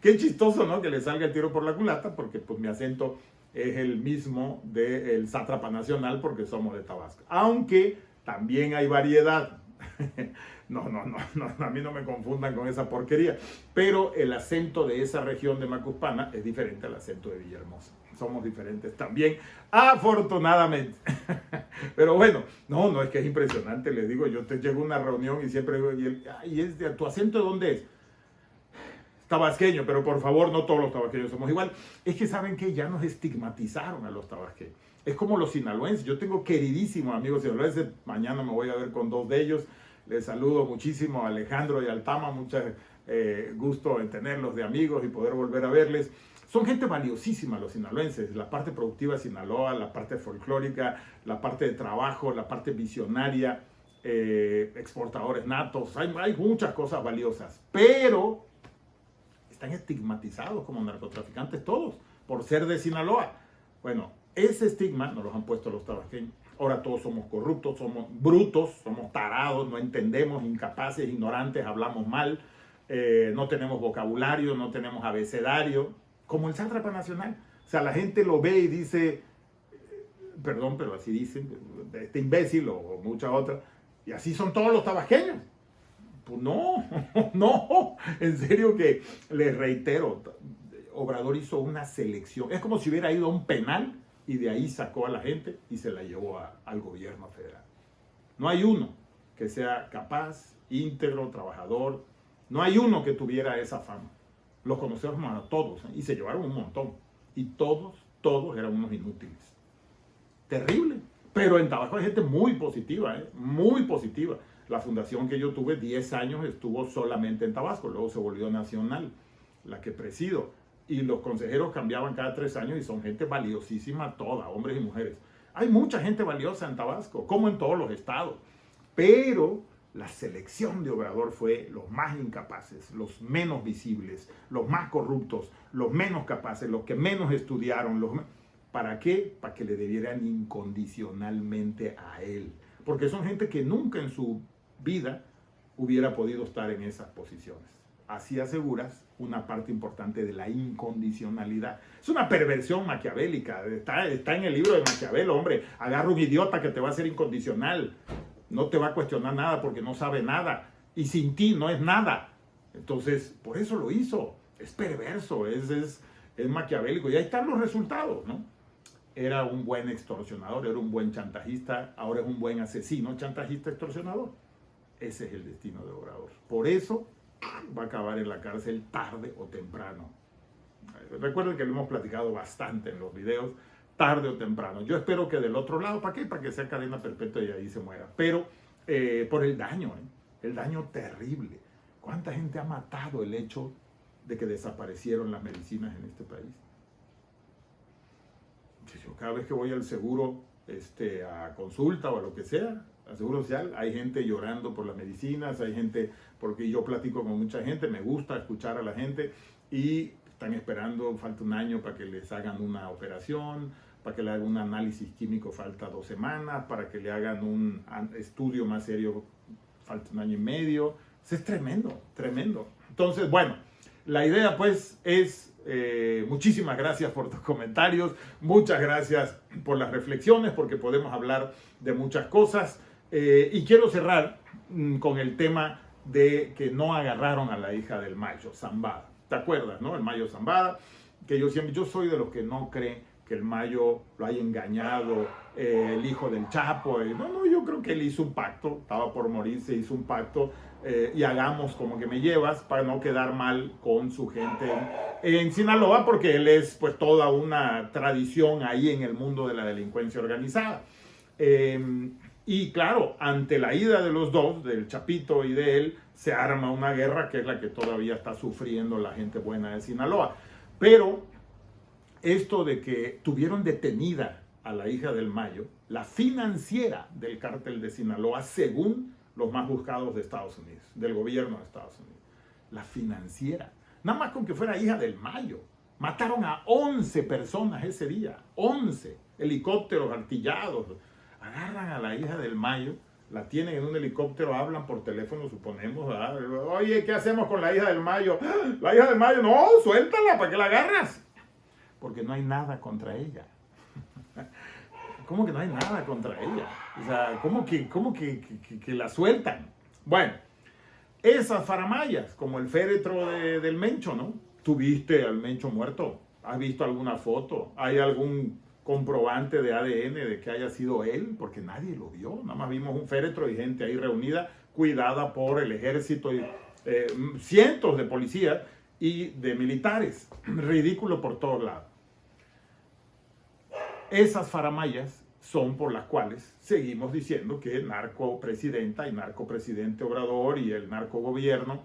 Qué chistoso, ¿no? Que le salga el tiro por la culata, porque pues mi acento es el mismo del sátrapa nacional, porque somos de Tabasco. Aunque también hay variedad. No, a mí no me confundan con esa porquería. Pero el acento de esa región de Macuspana es diferente al acento de Villahermosa. Somos diferentes también, afortunadamente. Pero bueno, no es que es impresionante, les digo, yo te llego a una reunión y siempre digo, ¿tu acento de dónde es? Tabasqueño, pero por favor, no todos los tabasqueños somos igual. Es que saben que ya nos estigmatizaron a los tabasqueños. Es como los sinaloenses. Yo tengo queridísimos amigos sinaloenses. Mañana me voy a ver con 2 de ellos. Les saludo muchísimo a Alejandro y al Tama. Mucho gusto en tenerlos de amigos y poder volver a verles. Son gente valiosísima los sinaloenses. La parte productiva de Sinaloa, la parte folclórica, la parte de trabajo, la parte visionaria, exportadores natos. Hay muchas cosas valiosas. Pero están estigmatizados como narcotraficantes todos, por ser de Sinaloa. Bueno, ese estigma nos lo han puesto los tabasqueños. Ahora todos somos corruptos, somos brutos, somos tarados, no entendemos, incapaces, ignorantes, hablamos mal, no tenemos vocabulario, no tenemos abecedario, como el sátrapa nacional. O sea, la gente lo ve y dice, perdón, pero así dicen, este imbécil o muchas otras, y así son todos los tabasqueños. Pues no, en serio que les reitero, Obrador hizo una selección, es como si hubiera ido a un penal y de ahí sacó a la gente y se la llevó al gobierno federal. No hay uno que sea capaz, íntegro, trabajador, no hay uno que tuviera esa fama. Los conocemos a todos, y se llevaron un montón, y todos eran unos inútiles. Terrible, pero en Tabasco hay gente muy positiva, muy positiva. La fundación que yo tuve 10 años estuvo solamente en Tabasco, luego se volvió nacional, la que presido. Y los consejeros cambiaban cada 3 años y son gente valiosísima toda, hombres y mujeres. Hay mucha gente valiosa en Tabasco, como en todos los estados. Pero la selección de Obrador fue los más incapaces, los menos visibles, los más corruptos, los menos capaces, los que menos estudiaron. ¿Para qué? Para que le debieran incondicionalmente a él. Porque son gente que nunca en su vida hubiera podido estar en esas posiciones. Así aseguras una parte importante de la incondicionalidad. Es una perversión maquiavélica. Está en el libro de Maquiavelo, hombre. Agarra un idiota que te va a ser incondicional. No te va a cuestionar nada porque no sabe nada. Y sin ti no es nada. Entonces, por eso lo hizo. Es perverso, es maquiavélico. Y ahí están los resultados, ¿no? Era un buen extorsionador, era un buen chantajista, ahora es un buen asesino, chantajista, extorsionador. Ese es el destino de Obrador. Por eso va a acabar en la cárcel tarde o temprano. Recuerden que lo hemos platicado bastante en los videos, tarde o temprano. Yo espero que del otro lado, ¿para qué? Para que sea cadena perpetua y ahí se muera. Pero por el daño terrible. ¿Cuánta gente ha matado el hecho de que desaparecieron las medicinas en este país? Yo cada vez que voy al seguro a consulta o a lo que sea, al seguro social, hay gente llorando por las medicinas, hay gente, porque yo platico con mucha gente, me gusta escuchar a la gente y están esperando, falta un año para que les hagan una operación, para que le hagan un análisis químico, falta 2 semanas, para que le hagan un estudio más serio, falta 1 año y medio. Eso es tremendo, tremendo. Entonces, bueno, la idea pues es, muchísimas gracias por tus comentarios, muchas gracias por las reflexiones, porque podemos hablar de muchas cosas. Y quiero cerrar con el tema de que no agarraron a la hija del Mayo Zambada. ¿Te acuerdas, no? El Mayo Zambada, que yo soy de los que no creen que el Mayo lo haya engañado, el hijo del Chapo. No, yo creo que él hizo un pacto, estaba por morirse, hizo un pacto, y hagamos como que me llevas para no quedar mal con su gente en Sinaloa, porque él es pues toda una tradición ahí en el mundo de la delincuencia organizada. Y claro, ante la ida de los dos, del Chapito y de él, se arma una guerra que es la que todavía está sufriendo la gente buena de Sinaloa. Pero esto de que tuvieron detenida a la hija del Mayo, la financiera del cártel de Sinaloa, según los más buscados de Estados Unidos, del gobierno de Estados Unidos. La financiera. Nada más con que fuera hija del Mayo. Mataron a 11 personas ese día. 11 helicópteros artillados. Agarran a la hija del Mayo La tienen en un helicóptero, hablan por teléfono, suponemos, ¿verdad? Oye, ¿qué hacemos con la hija del Mayo? La hija del Mayo, no, suéltala, ¿para qué la agarras? Porque no hay nada contra ella. ¿Cómo que no hay nada contra ella? O sea, ¿cómo que la sueltan? Bueno, esas faramayas, como el féretro del Mencho, ¿no? ¿Tú viste al Mencho muerto? ¿Has visto alguna foto? ¿Hay algún comprobante de ADN de que haya sido él? Porque nadie lo vio. Nada más vimos un féretro y gente ahí reunida, cuidada por el ejército y cientos de policías y de militares. Ridículo por todos lados. Esas faramayas son por las cuales seguimos diciendo que narcopresidenta y narcopresidente Obrador y el narcogobierno,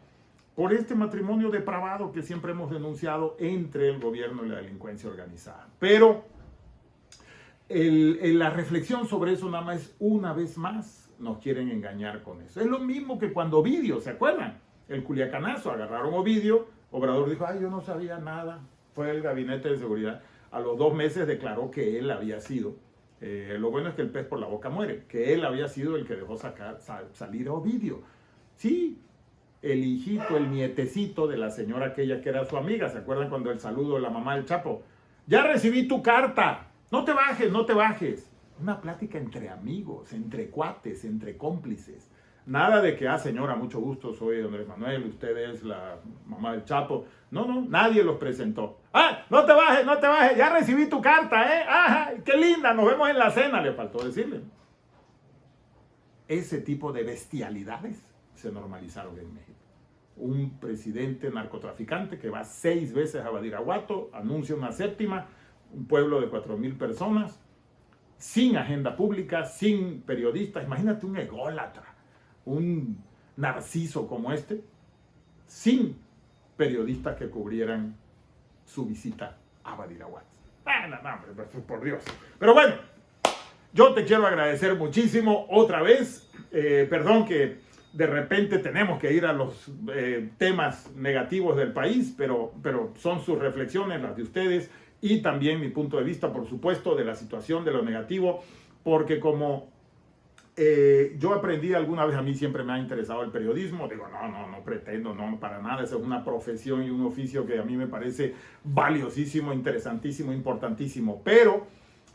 por este matrimonio depravado que siempre hemos denunciado entre el gobierno y la delincuencia organizada. Pero la reflexión sobre eso nada más es una vez más nos quieren engañar con eso. Es lo mismo que cuando Ovidio, ¿se acuerdan? El culiacanazo, agarraron Ovidio, Obrador dijo, ay, yo no sabía nada, fue el gabinete de seguridad. A los 2 meses declaró que él había sido, lo bueno es que el pez por la boca muere, que él había sido el que dejó salir a Ovidio. Sí, el hijito, el nietecito de la señora aquella que era su amiga, ¿se acuerdan cuando el saludo de la mamá del Chapo? Ya recibí tu carta, no te bajes, no te bajes. Una plática entre amigos, entre cuates, entre cómplices. Nada de que, señora, mucho gusto, soy don Andrés Manuel, usted es la mamá del Chapo. No, nadie los presentó. No te bajes, ya recibí tu carta, ¿eh? Ajá, qué linda, nos vemos en la cena, le faltó decirle. Ese tipo de bestialidades se normalizaron en México. Un presidente narcotraficante que va 6 veces a Badiraguato, anuncia una 7ª, un pueblo de 4,000 personas, sin agenda pública, sin periodistas. Imagínate un ególatra, un narciso como este, sin periodistas que cubrieran su visita a Badiraguato. No, por Dios. Pero bueno, yo te quiero agradecer muchísimo otra vez. Perdón que de repente tenemos que ir a los temas negativos del país, pero son sus reflexiones, las de ustedes, y también mi punto de vista, por supuesto, de la situación, de lo negativo, porque como yo aprendí alguna vez, a mí siempre me ha interesado el periodismo, digo, no pretendo, no, para nada, esa es una profesión y un oficio que a mí me parece valiosísimo, interesantísimo, importantísimo, pero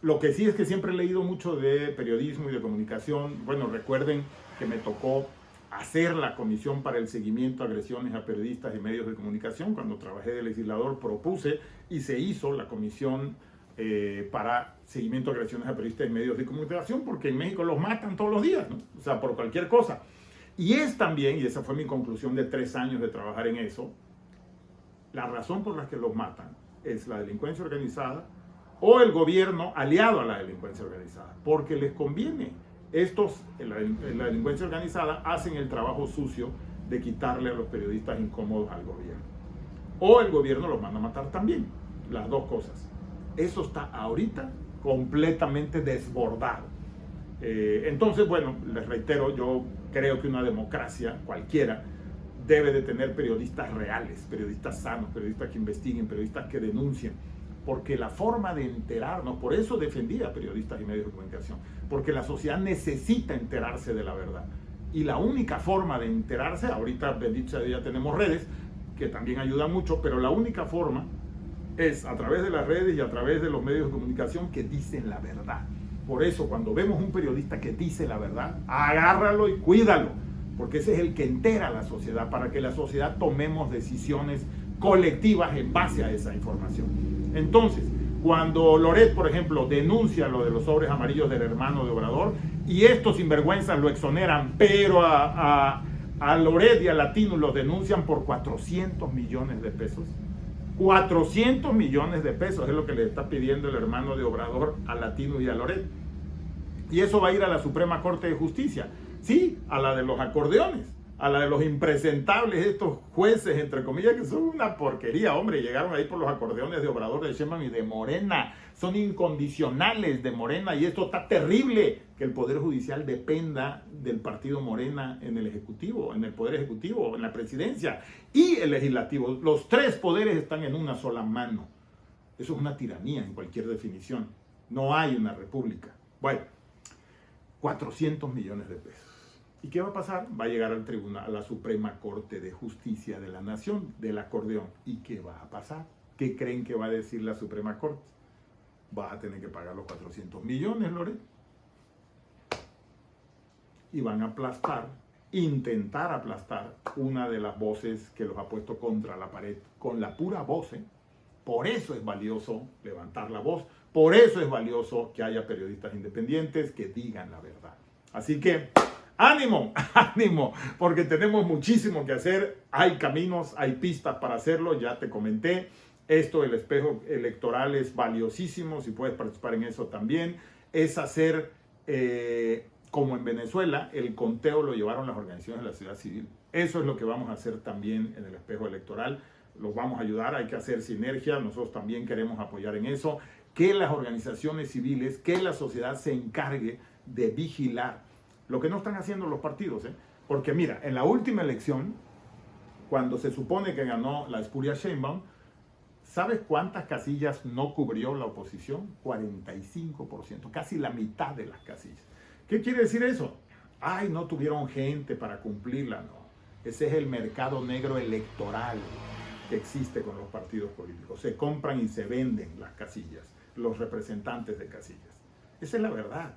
lo que sí es que siempre he leído mucho de periodismo y de comunicación. Bueno, recuerden que me tocó hacer la comisión para el seguimiento a agresiones a periodistas y medios de comunicación. Cuando trabajé de legislador propuse y se hizo la comisión para seguimiento a agresiones a periodistas y medios de comunicación, porque en México los matan todos los días, ¿no? O sea, por cualquier cosa. Y es también, y esa fue mi conclusión de 3 años de trabajar en eso, la razón por la que los matan es la delincuencia organizada o el gobierno aliado a la delincuencia organizada, porque les conviene. Estos, la delincuencia organizada, hacen el trabajo sucio de quitarle a los periodistas incómodos al gobierno. O el gobierno los manda a matar también, las dos cosas. Eso está ahorita completamente desbordado. Entonces, bueno, les reitero, yo creo que una democracia cualquiera debe de tener periodistas reales, periodistas sanos, periodistas que investiguen, periodistas que denuncien, porque la forma de enterarnos, por eso defendía a periodistas y medios de comunicación, porque la sociedad necesita enterarse de la verdad. Y la única forma de enterarse, ahorita bendito sea Dios, ya tenemos redes, que también ayudan mucho, pero la única forma es a través de las redes y a través de los medios de comunicación que dicen la verdad. Por eso, cuando vemos un periodista que dice la verdad, agárralo y cuídalo, porque ese es el que entera a la sociedad, para que la sociedad tomemos decisiones colectivas en base a esa información. Entonces, cuando Loret, por ejemplo, denuncia lo de los sobres amarillos del hermano de Obrador, y estos sinvergüenzas lo exoneran, pero a Loret y a Latino los denuncian por 400 millones de pesos. 400 millones de pesos es lo que le está pidiendo el hermano de Obrador a Latino y a Loret. Y eso va a ir a la Suprema Corte de Justicia. Sí, a la de los acordeones, a la de los impresentables, estos jueces, entre comillas, que son una porquería, hombre, llegaron ahí por los acordeones de Obrador, de Sheinbaum y de Morena, son incondicionales de Morena, y esto está terrible, que el Poder Judicial dependa del partido Morena en el Ejecutivo, en el Poder Ejecutivo, en la Presidencia y el Legislativo. Los 3 poderes están en una sola mano. Eso es una tiranía en cualquier definición. No hay una república. Bueno, 400 millones de pesos. ¿Y qué va a pasar? Va a llegar al tribunal, a la Suprema Corte de Justicia de la Nación, del acordeón. ¿Y qué va a pasar? ¿Qué creen que va a decir la Suprema Corte? Vas a tener que pagar los 400 millones, Lore. Y van a aplastar, intentar aplastar una de las voces que los ha puesto contra la pared con la pura voz. Por eso es valioso levantar la voz, por eso es valioso que haya periodistas independientes que digan la verdad. Así que ánimo, ánimo, porque tenemos muchísimo que hacer, hay caminos, hay pistas para hacerlo, ya te comenté. Esto del espejo electoral es valiosísimo, si puedes participar en eso también. Es hacer, como en Venezuela, el conteo lo llevaron las organizaciones de la sociedad civil. Eso es lo que vamos a hacer también en el espejo electoral. Los vamos a ayudar, hay que hacer sinergia, nosotros también queremos apoyar en eso. Que las organizaciones civiles, que la sociedad se encargue de vigilar lo que no están haciendo los partidos. Porque mira, en la última elección, cuando se supone que ganó la espuria Sheinbaum, ¿sabes cuántas casillas no cubrió la oposición? 45%, casi la mitad de las casillas. ¿Qué quiere decir eso? Ay, no tuvieron gente para cumplirla, no. Ese es el mercado negro electoral que existe con los partidos políticos. Se compran y se venden las casillas, los representantes de casillas. Esa es la verdad.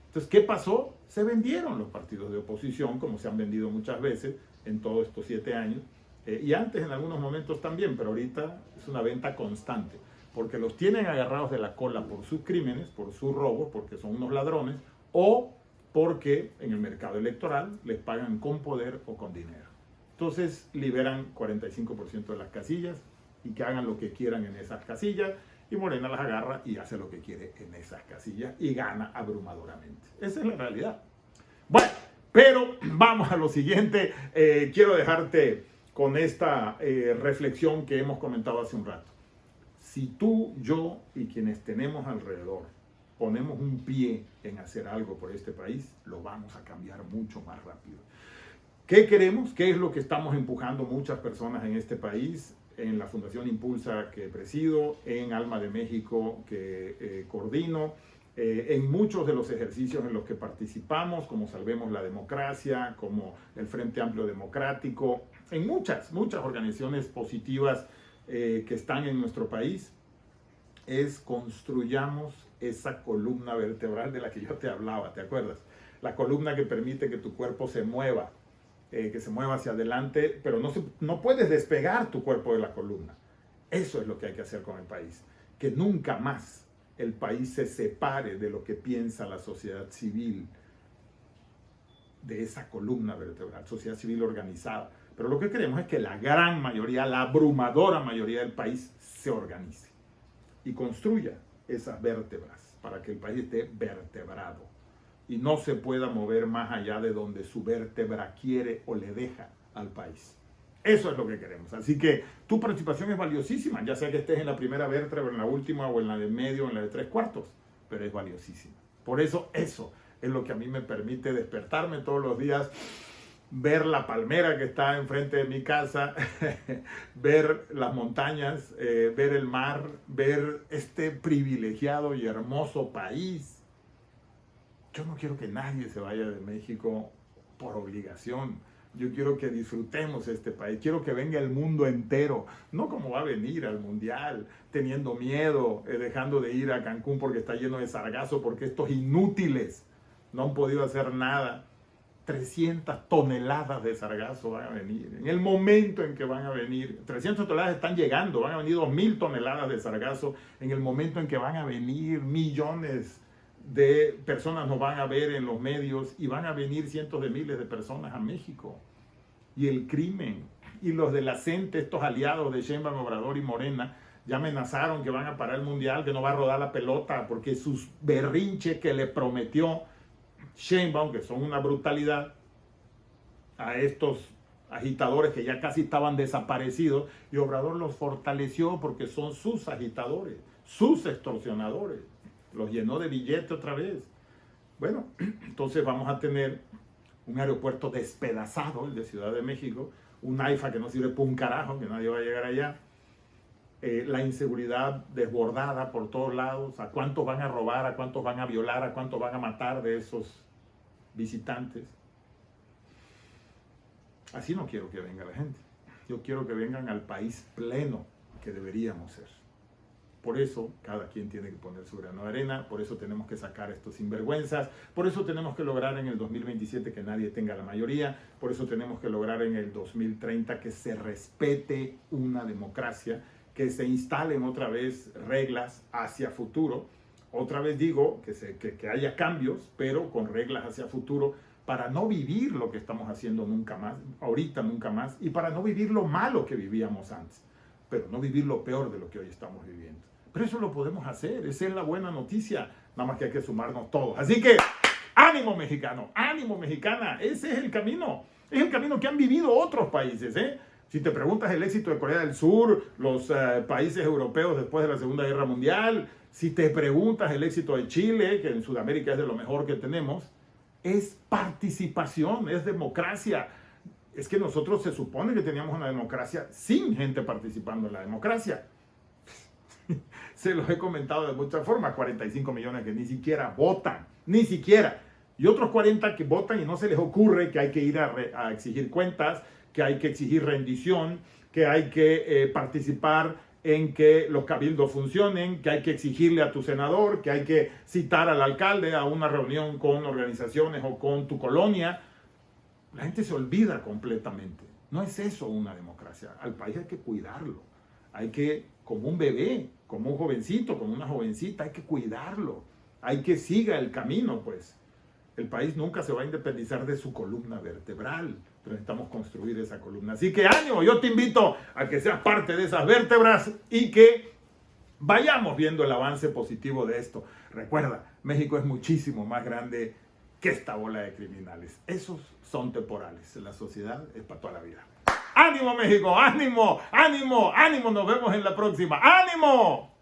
Entonces, ¿qué pasó? Se vendieron los partidos de oposición, como se han vendido muchas veces en todos estos 7 años. Y antes en algunos momentos también, pero ahorita es una venta constante, porque los tienen agarrados de la cola por sus crímenes, por sus robos, porque son unos ladrones, o porque en el mercado electoral les pagan con poder o con dinero. Entonces liberan 45% de las casillas y que hagan lo que quieran en esas casillas, y Morena las agarra y hace lo que quiere en esas casillas y gana abrumadoramente. Esa es la realidad. Bueno, pero vamos a lo siguiente. Quiero dejarte con esta reflexión que hemos comentado hace un rato. Si tú, yo y quienes tenemos alrededor ponemos un pie en hacer algo por este país, lo vamos a cambiar mucho más rápido. ¿Qué queremos? ¿Qué es lo que estamos empujando muchas personas en este país? En la Fundación Impulsa que presido, en Alma de México que coordino, en muchos de los ejercicios en los que participamos, como Salvemos la Democracia, como el Frente Amplio Democrático, en muchas organizaciones positivas que están en nuestro país, es construyamos esa columna vertebral de la que yo te hablaba, ¿te acuerdas? La columna que permite que tu cuerpo se mueva, que se mueva hacia adelante, pero no puedes despegar tu cuerpo de la columna. Eso es lo que hay que hacer con el país. Que nunca más el país se separe de lo que piensa la sociedad civil, de esa columna vertebral, sociedad civil organizada. Pero lo que queremos es que la gran mayoría, la abrumadora mayoría del país se organice y construya esas vértebras para que el país esté vertebrado y no se pueda mover más allá de donde su vértebra quiere o le deja al país. Eso es lo que queremos. Así que tu participación es valiosísima, ya sea que estés en la primera vértebra, en la última, o en la de medio, o en la de 3/4, pero es valiosísima. Por eso es lo que a mí me permite despertarme todos los días, ver la palmera que está enfrente de mi casa, ver las montañas, ver el mar, ver este privilegiado y hermoso país. Yo no quiero que nadie se vaya de México por obligación. Yo quiero que disfrutemos este país. Quiero que venga el mundo entero. No como va a venir al mundial, teniendo miedo, dejando de ir a Cancún porque está lleno de sargazo, porque estos inútiles no han podido hacer nada. 300 toneladas de sargazo van a venir. En el momento en que van a venir, 300 toneladas están llegando, van a venir 2.000 toneladas de sargazo. En el momento en que van a venir millones de personas nos van a ver en los medios y van a venir cientos de miles de personas a México. Y el crimen y los de la CENTE, estos aliados de Sheinbaum, Obrador y Morena, ya amenazaron que van a parar el mundial, que no va a rodar la pelota porque sus berrinches que le prometió Sheinbaum, que son una brutalidad, a estos agitadores que ya casi estaban desaparecidos, y Obrador los fortaleció porque son sus agitadores, sus extorsionadores. Los llenó de billete otra vez. Bueno, entonces vamos a tener un aeropuerto despedazado, el de Ciudad de México, un AIFA que no sirve para un carajo, que nadie va a llegar allá, la inseguridad desbordada por todos lados, a cuántos van a robar, a cuántos van a violar, a cuántos van a matar de esos visitantes. Así no quiero que venga la gente. Yo quiero que vengan al país pleno que deberíamos ser. Por eso cada quien tiene que poner su grano de arena, por eso tenemos que sacar estos sinvergüenzas, por eso tenemos que lograr en el 2027 que nadie tenga la mayoría, por eso tenemos que lograr en el 2030 que se respete una democracia, que se instalen otra vez reglas hacia futuro. Otra vez digo que haya cambios, pero con reglas hacia futuro, para no vivir lo que estamos haciendo nunca más, ahorita nunca más, y para no vivir lo malo que vivíamos antes, pero no vivir lo peor de lo que hoy estamos viviendo. Pero eso lo podemos hacer, esa es la buena noticia, nada más que hay que sumarnos todos. Así que, ánimo mexicano, ánimo mexicana, ese es el camino que han vivido otros países, ¿eh? Si te preguntas el éxito de Corea del Sur, los países europeos después de la Segunda Guerra Mundial, si te preguntas el éxito de Chile, que en Sudamérica es de lo mejor que tenemos, es participación, es democracia. Es que nosotros se supone que teníamos una democracia sin gente participando en la democracia. Se los he comentado de muchas formas, 45 millones que ni siquiera votan, ni siquiera. Y otros 40 que votan y no se les ocurre que hay que ir a exigir cuentas, que hay que exigir rendición, que hay que participar en que los cabildos funcionen, que hay que exigirle a tu senador, que hay que citar al alcalde a una reunión con organizaciones o con tu colonia. La gente se olvida completamente. No es eso una democracia. Al país hay que cuidarlo. Hay que, como un bebé, como un jovencito, como una jovencita, hay que cuidarlo. Hay que siga el camino, pues. El país nunca se va a independizar de su columna vertebral, pero necesitamos construir esa columna. Así que ánimo, yo te invito a que seas parte de esas vértebras y que vayamos viendo el avance positivo de esto. Recuerda, México es muchísimo más grande que esta bola de criminales. Esos son temporales. La sociedad es para toda la vida. ¡Ánimo, México! ¡Ánimo! ¡Ánimo! ¡Ánimo! Nos vemos en la próxima. ¡Ánimo!